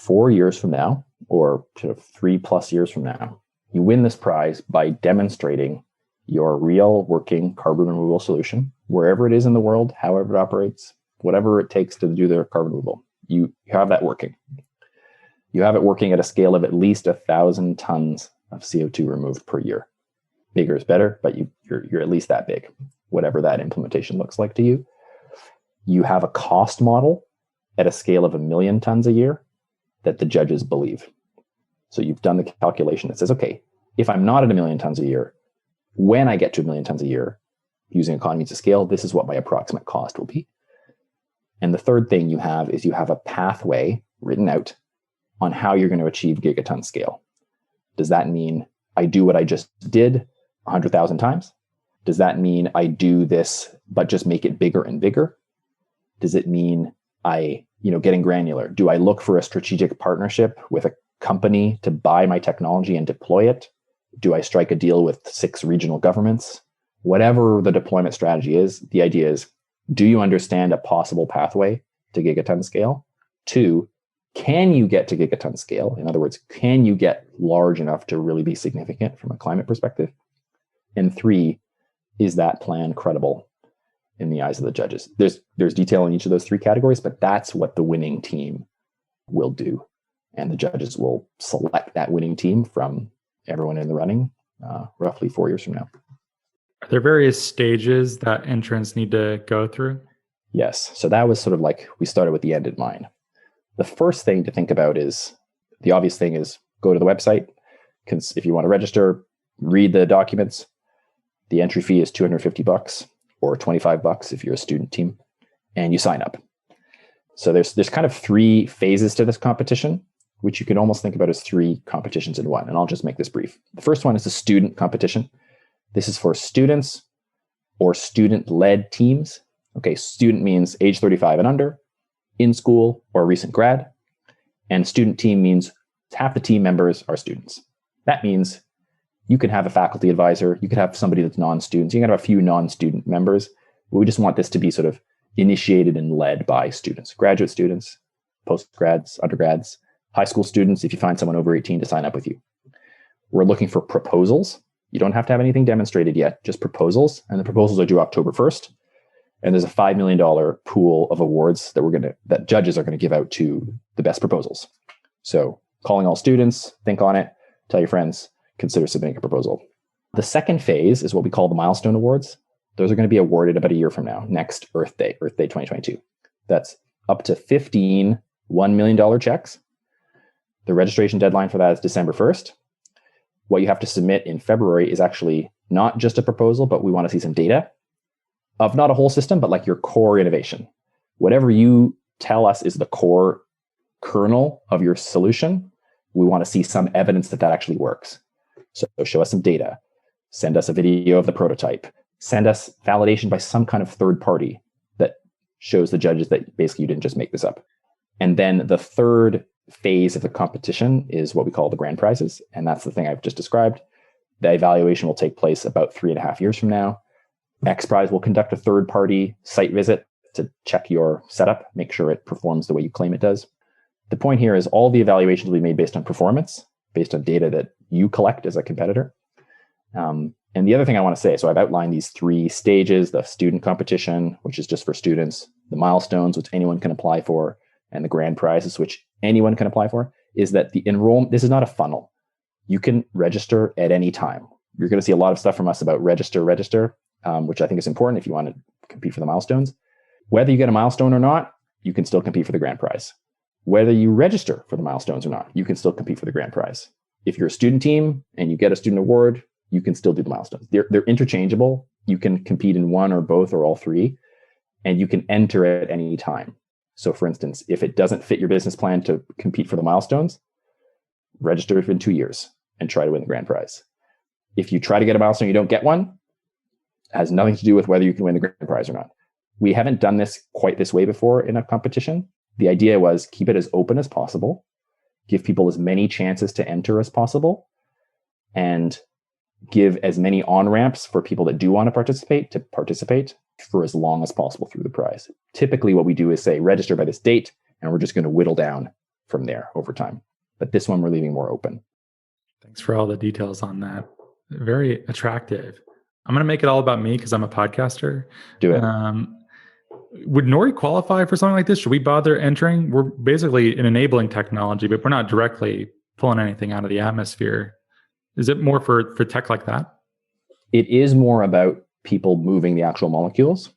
4 years from now, or sort of 3+ years from now, you win this prize by demonstrating your real working carbon removal solution, wherever it is in the world, however it operates, whatever it takes to do their carbon removal. You have that working. You have it working at a scale of at least 1,000 tons of CO2 removed per year. Bigger is better, but you're at least that big, whatever that implementation looks like to you. You have a cost model at a scale of 1 million tons a year that the judges believe. So you've done the calculation that says, okay, if I'm not at 1 million tons a year, when I get to 1 million tons a year, using economies of scale, this is what my approximate cost will be. And the third thing you have is you have a pathway written out on how you're going to achieve gigaton scale. Does that mean I do what I just did 100,000 times? Does that mean I do this, but just make it bigger and bigger? Does it mean getting granular? Do I look for a strategic partnership with a company to buy my technology and deploy it? Do I strike a deal with 6 regional governments? Whatever the deployment strategy is, the idea is, do you understand a possible pathway to gigaton scale? 2, can you get to gigaton scale? In other words, can you get large enough to really be significant from a climate perspective? And 3, is that plan credible in the eyes of the judges? There's detail in each of those 3 categories, but that's what the winning team will do. And the judges will select that winning team from everyone in the running roughly 4 years from now. Are there various stages that entrants need to go through? Yes. So that was sort of like we started with the end in mind. The first thing to think about is, the obvious thing is, go to the website. If you want to register, read the documents. The entry fee is $250 or $25 if you're a student team, and you sign up. So there's kind of 3 phases to this competition, which you can almost think about as 3 competitions in one. And I'll just make this brief. The first one is the student competition. This is for students or student-led teams. Okay, student means age 35 and under, in school or a recent grad. And student team means half the team members are students. That means you can have a faculty advisor, you could have somebody that's non-students, you can have a few non-student members. We just want this to be sort of initiated and led by students, graduate students, postgrads, undergrads, high school students, if you find someone over 18 to sign up with you. We're looking for proposals. You don't have to have anything demonstrated yet, just proposals. And the proposals are due October 1st. And there's a $5 million pool of awards that judges are going to give out to the best proposals. So calling all students, think on it, tell your friends, consider submitting a proposal. The second phase is what we call the milestone awards. Those are going to be awarded about a year from now, next Earth Day 2022. That's up to 15 $1 million checks. The registration deadline for that is December 1st. What you have to submit in February is actually not just a proposal, but we want to see some data of not a whole system, but like your core innovation. Whatever you tell us is the core kernel of your solution, we want to see some evidence that actually works. So show us some data, send us a video of the prototype, send us validation by some kind of third party that shows the judges that basically you didn't just make this up. And then the third phase of the competition is what we call the grand prizes. And that's the thing I've just described. The evaluation will take place about 3.5 years from now. XPRIZE will conduct a third-party site visit to check your setup, make sure it performs the way you claim it does. The point here is all the evaluations will be made based on performance, based on data that you collect as a competitor. And the other thing I want to say, so I've outlined these 3 stages: the student competition, which is just for students, the milestones, which anyone can apply for, and the grand prizes, which anyone can apply for, is that the enrollment, this is not a funnel. You can register at any time. You're going to see a lot of stuff from us about register, which I think is important if you want to compete for the milestones. Whether you get a milestone or not, you can still compete for the grand prize. Whether you register for the milestones or not, you can still compete for the grand prize. If you're a student team and you get a student award, you can still do the milestones. They're interchangeable. You can compete in one or both or all 3, and you can enter at any time. So for instance, if it doesn't fit your business plan to compete for the milestones, register in 2 years and try to win the grand prize. If you try to get a milestone, you don't get one, it has nothing to do with whether you can win the grand prize or not. We haven't done this quite this way before in a competition. The idea was keep it as open as possible, give people as many chances to enter as possible, and give as many on-ramps for people that do want to participate for as long as possible through the prize. Typically what we do is say register by this date, and we're just going to whittle down from there over time. But this one we're leaving more open. Thanks for all the details on that. Very attractive. I'm going to make it all about me because I'm a podcaster. Do it. Would Nori qualify for something like this? Should we bother entering? We're basically an enabling technology, but we're not directly pulling anything out of the atmosphere. Is it more for tech like that? It is more about people moving the actual molecules,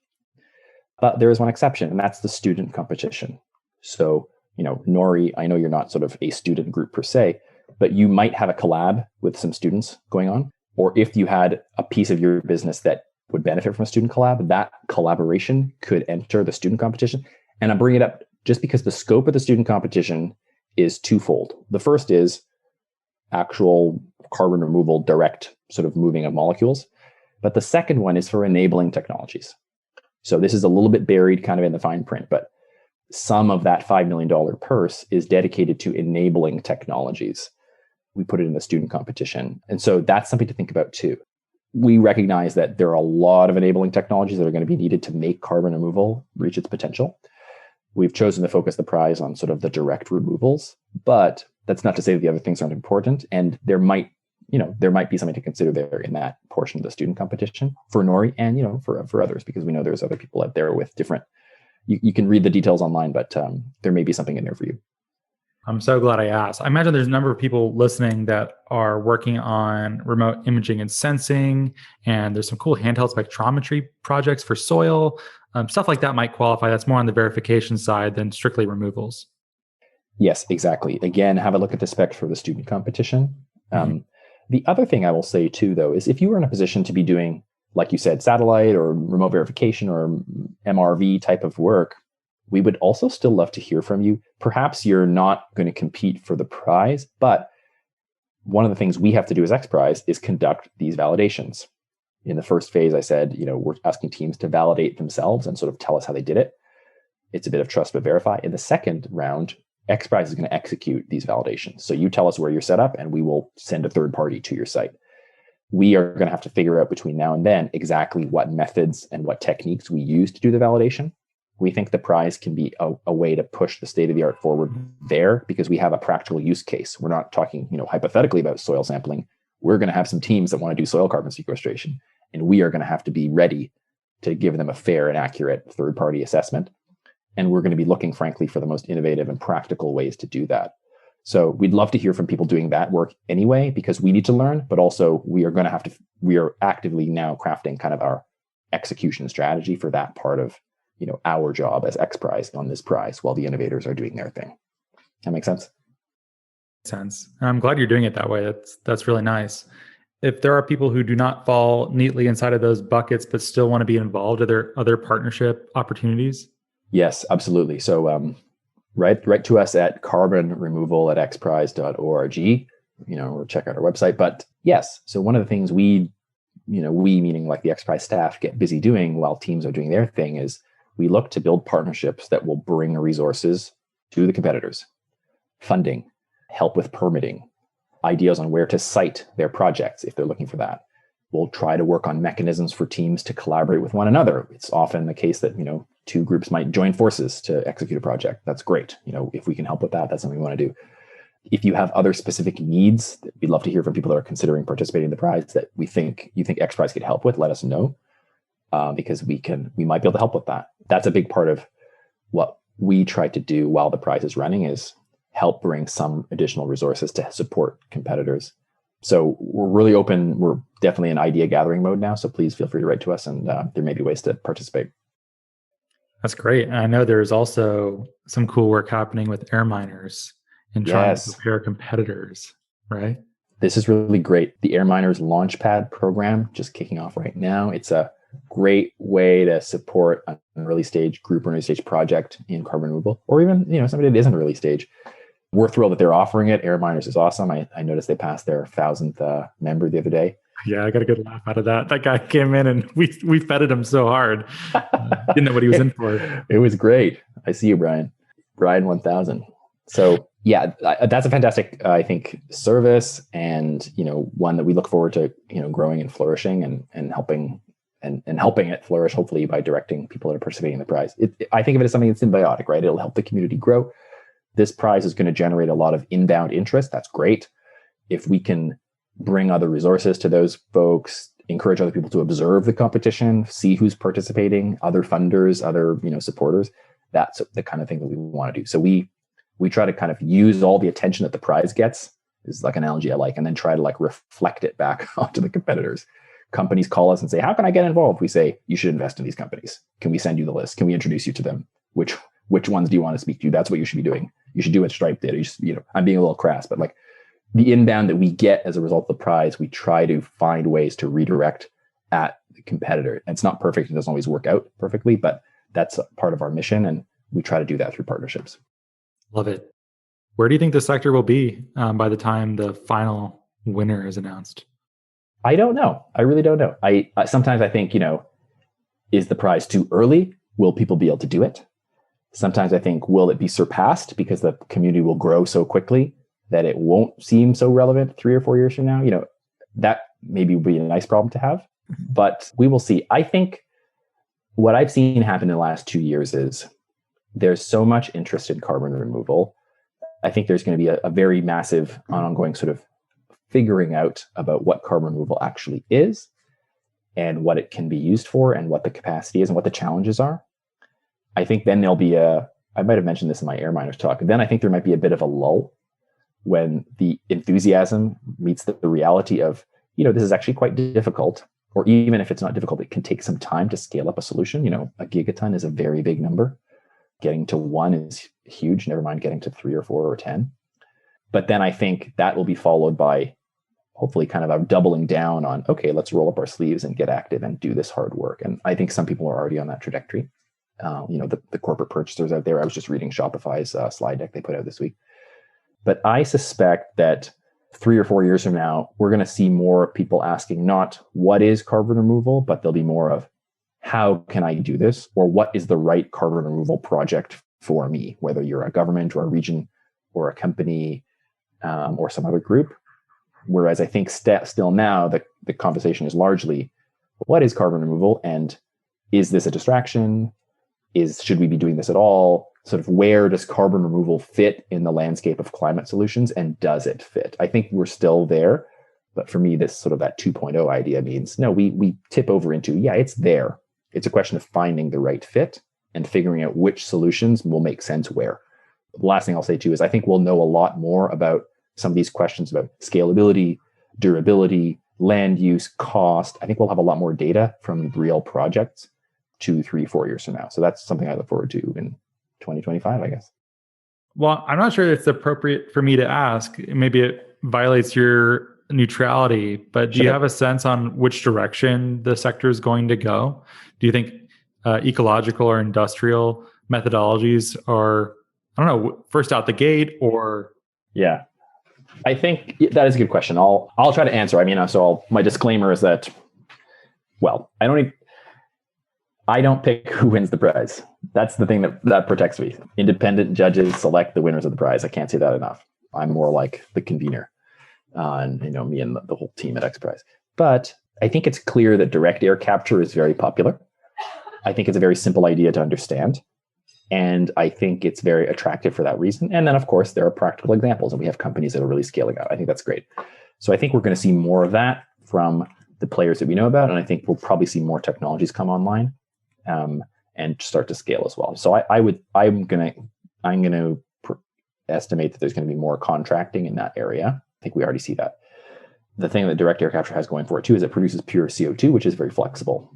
but there is one exception, and that's the student competition. So, Nori, I know you're not sort of a student group per se, but you might have a collab with some students going on. Or if you had a piece of your business that would benefit from a student collab, that collaboration could enter the student competition. And I'm bringing it up just because the scope of the student competition is twofold. The first is actual carbon removal, direct sort of moving of molecules. But the second one is for enabling technologies. So this is a little bit buried kind of in the fine print, but some of that $5 million purse is dedicated to enabling technologies. We put it in the student competition. And so that's something to think about too. We recognize that there are a lot of enabling technologies that are going to be needed to make carbon removal reach its potential. We've chosen to focus the prize on sort of the direct removals, but that's not to say that the other things aren't important. And there might be something to consider there in that portion of the student competition for Nori and, for others, because we know there's other people out there with different, you can read the details online, but there may be something in there for you. I'm so glad I asked. I imagine there's a number of people listening that are working on remote imaging and sensing, and there's some cool handheld spectrometry projects for soil. Stuff like that might qualify. That's more on the verification side than strictly removals. Yes, exactly. Again, have a look at the specs for the student competition. The other thing I will say too, though, is if you were in a position to be doing, like you said, satellite or remote verification or MRV type of work, we would also still love to hear from you. Perhaps you're not going to compete for the prize, but one of the things we have to do as XPRIZE is conduct these validations. In the first phase, I said, we're asking teams to validate themselves and sort of tell us how they did it. It's a bit of trust but verify. In the second round, XPRIZE is going to execute these validations. So you tell us where you're set up and we will send a third party to your site. We are going to have to figure out between now and then exactly what methods and what techniques we use to do the validation. We think the prize can be a way to push the state of the art forward there because we have a practical use case. We're not talking, hypothetically about soil sampling. We're going to have some teams that want to do soil carbon sequestration, and we are going to have to be ready to give them a fair and accurate third-party assessment. And we're going to be looking, frankly, for the most innovative and practical ways to do that. So we'd love to hear from people doing that work anyway, because we need to learn, but also we are actively now crafting kind of our execution strategy for that part of our job as XPRIZE on this prize while the innovators are doing their thing. That makes sense? Sense. And I'm glad you're doing it that way. That's really nice. If there are people who do not fall neatly inside of those buckets, but still want to be involved, are there other partnership opportunities? Yes, absolutely. So write to us at carbonremoval@xprize.org, or check out our website. But yes, so one of the things we meaning like the XPRIZE staff get busy doing while teams are doing their thing is we look to build partnerships that will bring resources to the competitors, funding, help with permitting, ideas on where to site their projects if they're looking for that. We'll try to work on mechanisms for teams to collaborate with one another. It's often the case that, two groups might join forces to execute a project. That's great. If we can help with that, that's something we want to do. If you have other specific needs, we'd love to hear from people that are considering participating in the prize that you think XPRIZE could help with. Let us know, because we might be able to help with that. That's a big part of what we try to do while the prize is running is help bring some additional resources to support competitors. So we're really open. We're definitely in idea gathering mode now. So please feel free to write to us, and there may be ways to participate. That's great. And I know there's also some cool work happening with air miners and trying to prepare competitors, right? This is really great. The Air Miners Launchpad program just kicking off right now. It's a great way to support an early stage group or early stage project in carbon removal, or even somebody that isn't early stage. We're thrilled that they're offering it. Air Miners is awesome. I noticed they passed their 1,000th member the other day. Yeah, I got a good laugh out of that. That guy came in and we feted him so hard. Didn't know what he was in for. It was great. I see you, Brian. Brian 1000. So yeah, that's a fantastic, I think, service, and one that we look forward to growing and flourishing and helping it flourish, hopefully by directing people that are participating in the prize. I think of it as something that's symbiotic, right? It'll help the community grow. this prize is going to generate a lot of inbound interest. That's great. If we can bring other resources to those folks, encourage other people to observe the competition, see who's participating, other funders, other supporters, that's the kind of thing that we want to do. So we try to kind of use all the attention that the prize gets, is like an analogy I like, and then try to like reflect it back onto the competitors. Companies call us and say, how can I get involved? We say, you should invest in these companies. Can we send you the list? Can we introduce you to them? Which ones do you want to speak to? That's what you should be doing. You should do what Stripe did. I'm being a little crass, but like the inbound that we get as a result of the prize, we try to find ways to redirect at the competitor. And it's not perfect. It doesn't always work out perfectly, but that's part of our mission. And we try to do that through partnerships. Love it. Where do you think the sector will be by the time the final winner is announced? I don't know. I really don't know. I sometimes I think, is the prize too early? Will people be able to do it? Sometimes I think, will it be surpassed because the community will grow so quickly that it won't seem so relevant 3 or 4 years from now? That maybe would be a nice problem to have, but we will see. I think what I've seen happen in the last 2 years is there's so much interest in carbon removal. I think there's going to be a very massive ongoing sort of figuring out about what carbon removal actually is and what it can be used for and what the capacity is and what the challenges are. I think then there'll be I might have mentioned this in my air miners talk, then I think there might be a bit of a lull when the enthusiasm meets the reality of, this is actually quite difficult, or even if it's not difficult, it can take some time to scale up a solution. A gigaton is a very big number. Getting to 1 is huge, never mind getting to 3 or 4 or 10. But then I think that will be followed by hopefully kind of a doubling down on, okay, let's roll up our sleeves and get active and do this hard work. And I think some people are already on that trajectory. The corporate purchasers out there, I was just reading Shopify's slide deck they put out this week. But I suspect that 3 or 4 years from now, we're going to see more people asking not what is carbon removal, but there'll be more of how can I do this? Or what is the right carbon removal project for me, whether you're a government or a region or a company or some other group. Whereas I think still now the conversation is largely, what is carbon removal? And is this a distraction? Should we be doing this at all? Sort of where does carbon removal fit in the landscape of climate solutions, and does it fit? I think we're still there, but for me, this sort of that 2.0 idea means, no, we tip over into, it's there. It's a question of finding the right fit and figuring out which solutions will make sense where. The last thing I'll say too is I think we'll know a lot more about some of these questions about scalability, durability, land use, cost. I think we'll have a lot more data from real projects 2, 3, 4 years from now. So that's something I look forward to in 2025, I guess. Well, I'm not sure it's appropriate for me to ask. Maybe it violates your neutrality, but do you have a sense on which direction the sector is going to go? Do you think ecological or industrial methodologies are, first out the gate, or? Yeah, I think that is a good question. I'll try to answer. My disclaimer is that, I don't pick who wins the prize. That's the thing that protects me. Independent judges select the winners of the prize. I can't say that enough. I'm more like the convener, and me and the whole team at XPRIZE. But I think it's clear that direct air capture is very popular. I think it's a very simple idea to understand. And I think it's very attractive for that reason. And then, of course, there are practical examples, and we have companies that are really scaling out. I think that's great. So I think we're going to see more of that from the players that we know about. And I think we'll probably see more technologies come online and start to scale as well. So I'm going to estimate that there's going to be more contracting in that area. I think we already see that. The thing that direct air capture has going for it too is it produces pure CO2, which is very flexible.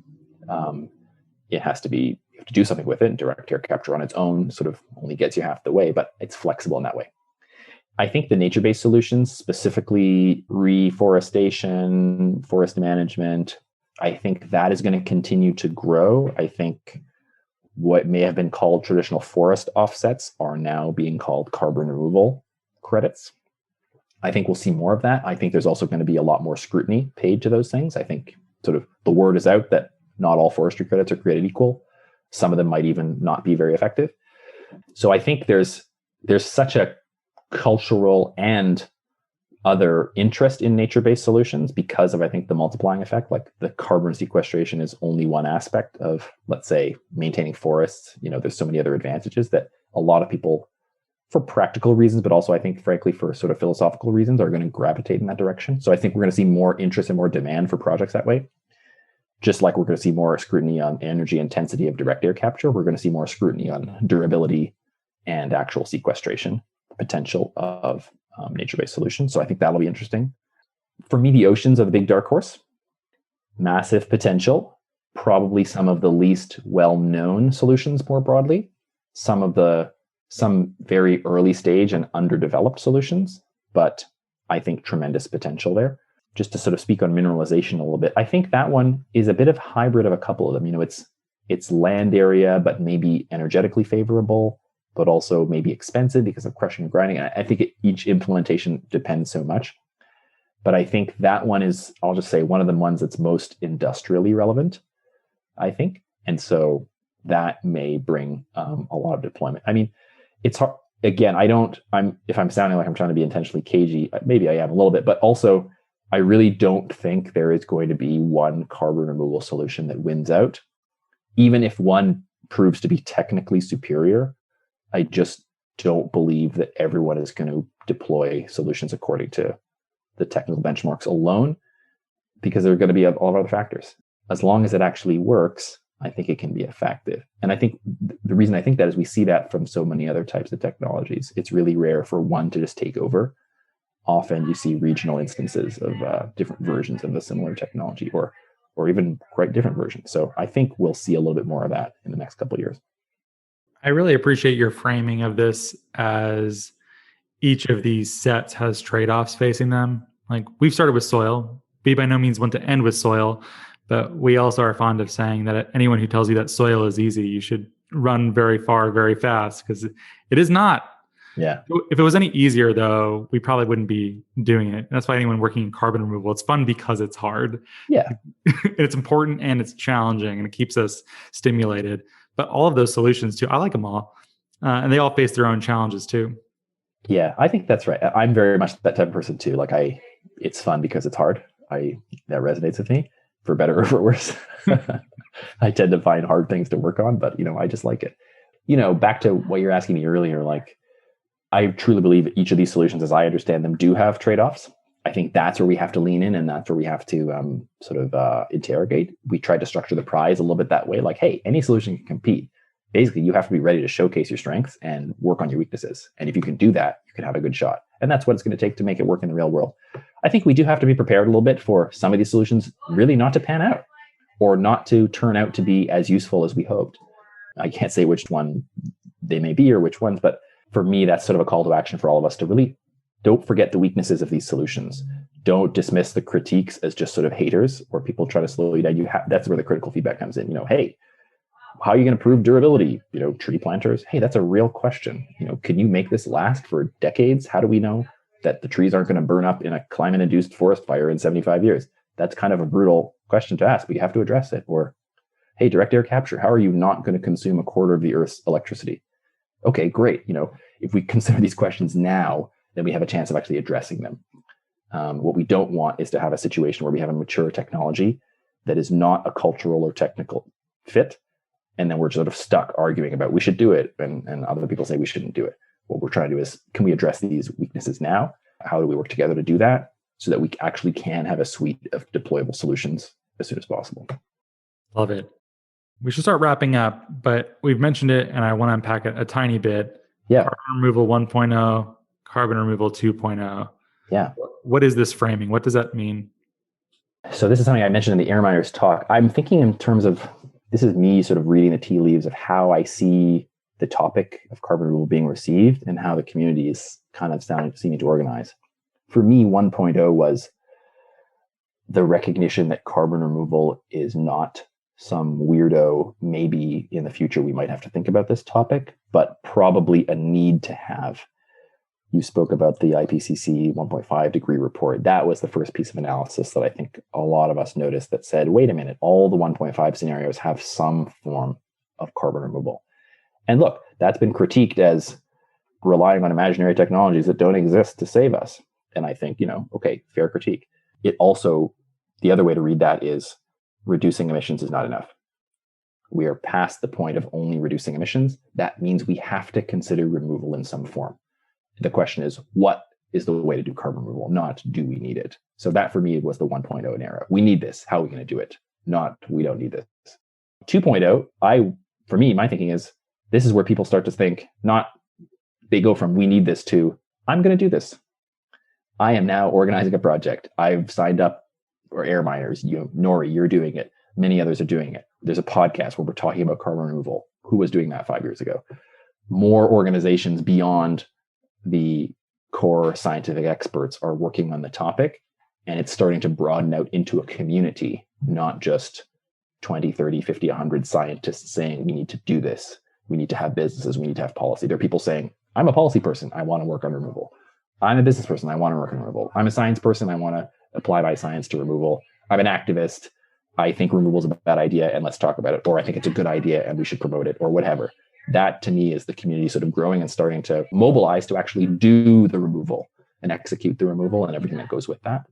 You have to do something with it. And direct air capture on its own sort of only gets you half the way, but it's flexible in that way. I think the nature-based solutions, specifically reforestation, forest management, I think that is going to continue to grow. I think what may have been called traditional forest offsets are now being called carbon removal credits. I think we'll see more of that. I think there's also going to be a lot more scrutiny paid to those things. I think sort of the word is out that not all forestry credits are created equal. Some of them might even not be very effective. So I think there's such a cultural and other interest in nature-based solutions because of, I think, the multiplying effect. Like the carbon sequestration is only one aspect of, let's say, maintaining forests. There's so many other advantages that a lot of people for practical reasons, but also I think, frankly, for sort of philosophical reasons, are going to gravitate in that direction. So I think we're going to see more interest and more demand for projects that way. Just like we're going to see more scrutiny on energy intensity of direct air capture, we're going to see more scrutiny on durability and actual sequestration potential of nature-based solutions. So I think that'll be interesting. For me, the oceans are the big dark horse. Massive potential, probably some of the least well-known solutions more broadly, some very early stage and underdeveloped solutions, but I think tremendous potential there. Just to sort of speak on mineralization a little bit, I think that one is a bit of hybrid of a couple of them. It's land area, but maybe energetically favorable, but also maybe expensive because of crushing and grinding. I think each implementation depends so much. But I think that one is, I'll just say, one of the ones that's most industrially relevant, I think. And so that may bring a lot of deployment. I mean, it's hard. Again, if I'm sounding like I'm trying to be intentionally cagey, maybe I am a little bit, but also I really don't think there is going to be one carbon removal solution that wins out. Even if one proves to be technically superior, I just don't believe that everyone is going to deploy solutions according to the technical benchmarks alone, because there are going to be a lot of other factors. As long as it actually works, I think it can be effective. And I think the reason I think that is we see that from so many other types of technologies. It's really rare for one to just take over. Often you see regional instances of different versions of the similar technology, or even quite different versions. So I think we'll see a little bit more of that in the next couple of years. I really appreciate your framing of this as each of these sets has trade-offs facing them. Like, we've started with soil. We by no means want to end with soil, but we also are fond of saying that anyone who tells you that soil is easy, you should run very far, very fast, because it is not. Yeah. If it was any easier, though, we probably wouldn't be doing it. That's why anyone working in carbon removal, it's fun because it's hard. Yeah. It's important and it's challenging and it keeps us stimulated. But all of those solutions too, I like them all. And they all face their own challenges too. Yeah, I think that's right. I'm very much that type of person too. Like it's fun because it's hard. That resonates with me, for better or for worse. I tend to find hard things to work on, but I just like it. Back to what you're asking me earlier, like, I truly believe each of these solutions, as I understand them, do have trade-offs. I think that's where we have to lean in, and that's where we have to interrogate. We tried to structure the prize a little bit that way. Like, hey, any solution can compete. Basically, you have to be ready to showcase your strengths and work on your weaknesses. And if you can do that, you can have a good shot. And that's what it's going to take to make it work in the real world. I think we do have to be prepared a little bit for some of these solutions really not to pan out, or not to turn out to be as useful as we hoped. I can't say which one they may be or which ones, but for me, that's sort of a call to action for all of us to really don't forget the weaknesses of these solutions. Don't dismiss the critiques as just sort of haters, or people try to slow you down. That's where the critical feedback comes in. Hey, how are you going to prove durability? Tree planters. Hey, that's a real question. Can you make this last for decades? How do we know that the trees aren't going to burn up in a climate-induced forest fire in 75 years? That's kind of a brutal question to ask, but you have to address it. Or, hey, direct air capture. How are you not going to consume a quarter of the Earth's electricity? Okay, great. If we consider these questions now, then we have a chance of actually addressing them. What we don't want is to have a situation where we have a mature technology that is not a cultural or technical fit, and then we're sort of stuck arguing about we should do it, and other people say we shouldn't do it. What we're trying to do is, can we address these weaknesses now? How do we work together to do that so that we actually can have a suite of deployable solutions as soon as possible? Love it. We should start wrapping up, but we've mentioned it and I want to unpack it a tiny bit. Yeah. Carbon removal 1.0, carbon removal 2.0. Yeah. What is this framing? What does that mean? So this is something I mentioned in the Air Miners talk. I'm thinking in terms of, this is me sort of reading the tea leaves of how I see the topic of carbon removal being received and how the community is kind of seeming to organize. For me, 1.0 was the recognition that carbon removal is not some weirdo, maybe in the future we might have to think about this topic, but probably a need to have. You spoke about the IPCC 1.5 degree report. That was the first piece of analysis that I think a lot of us noticed that said, wait a minute, all the 1.5 scenarios have some form of carbon removal. And look, that's been critiqued as relying on imaginary technologies that don't exist to save us. And I think, okay, fair critique. It also, the other way to read that is reducing emissions is not enough. We are past the point of only reducing emissions. That means we have to consider removal in some form. The question is, what is the way to do carbon removal? Not, do we need it? So that for me was the 1.0 era. We need this. How are we going to do it? Not, we don't need this. 2.0, for me, my thinking is, this is where people start to think, not they go from we need this to I'm going to do this. I am now organizing a project. I've signed up for air miners. Nori, you're doing it. Many others are doing it. There's a podcast where we're talking about carbon removal. Who was doing that 5 years ago? More organizations beyond the core scientific experts are working on the topic, and it's starting to broaden out into a community, not just 20, 30, 50, 100 scientists saying we need to do this. We need to have businesses. We need to have policy. There are people saying, I'm a policy person. I want to work on removal. I'm a business person. I want to work on removal. I'm a science person. I want to apply my science to removal. I'm an activist. I think removal is a bad idea and let's talk about it. Or I think it's a good idea and we should promote it, or whatever. That to me is the community sort of growing and starting to mobilize to actually do the removal and execute the removal and everything that goes with that,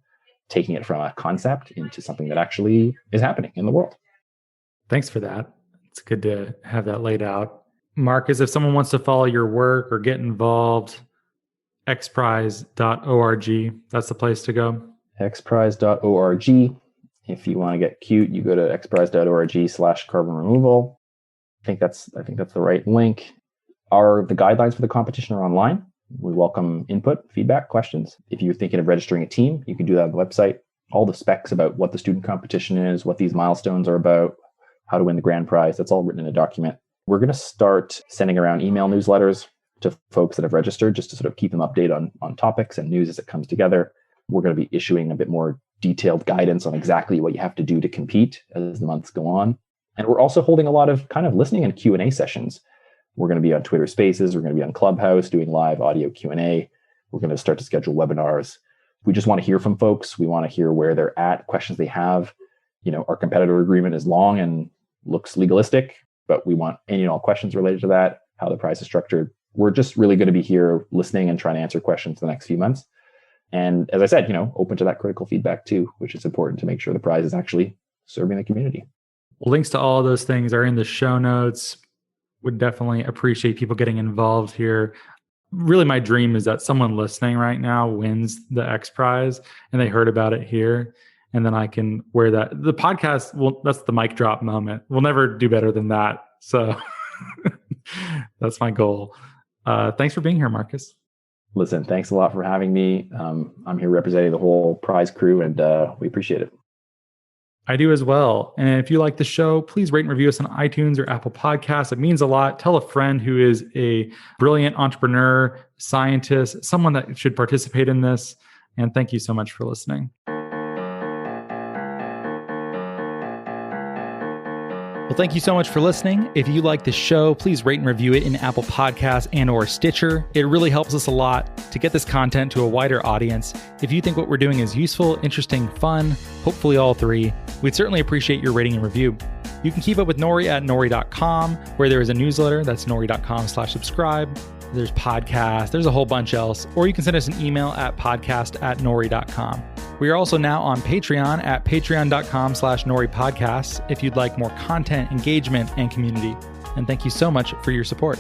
taking it from a concept into something that actually is happening in the world. Thanks for that. It's good to have that laid out. Marcus, if someone wants to follow your work or get involved, xprize.org, that's the place to go. xprize.org. If you want to get cute, you go to xprize.org/carbon removal. I think that's the right link. The guidelines for the competition are online. We welcome input, feedback, questions. If you're thinking of registering a team, you can do that on the website. All the specs about what the student competition is, what these milestones are about, how to win the grand prize, that's all written in a document. We're going to start sending around email newsletters to folks that have registered just to sort of keep them updated on topics and news as it comes together. We're going to be issuing a bit more detailed guidance on exactly what you have to do to compete as the months go on. And we're also holding a lot of kind of listening and Q&A sessions. We're going to be on Twitter Spaces. We're going to be on Clubhouse doing live audio Q&A. We're going to start to schedule webinars. We just want to hear from folks. We want to hear where they're at, questions they have. Our competitor agreement is long and looks legalistic, but we want any and all questions related to that, how the prize is structured. We're just really going to be here listening and trying to answer questions the next few months. And as I said, open to that critical feedback too, which is important to make sure the prize is actually serving the community. Well, links to all of those things are in the show notes. Would definitely appreciate people getting involved here. Really, my dream is that someone listening right now wins the XPRIZE and they heard about it here. And then I can wear that. The podcast, well, that's the mic drop moment. We'll never do better than that. So that's my goal. Thanks for being here, Marcus. Listen, thanks a lot for having me. I'm here representing the whole prize crew, and we appreciate it. I do as well. And if you like the show, please rate and review us on iTunes or Apple Podcasts. It means a lot. Tell a friend who is a brilliant entrepreneur, scientist, someone that should participate in this. And thank you so much for listening. Well, thank you so much for listening. If you like the show, please rate and review it in Apple Podcasts and or Stitcher. It really helps us a lot to get this content to a wider audience. If you think what we're doing is useful, interesting, fun, hopefully all three, we'd certainly appreciate your rating and review. You can keep up with Nori at nori.com, where there is a newsletter. That's nori.com/subscribe. There's podcasts, there's a whole bunch else, or you can send us an email at podcast@nori.com. We are also now on Patreon at patreon.com/Nori podcasts if you'd like more content, engagement, and community. And thank you so much for your support.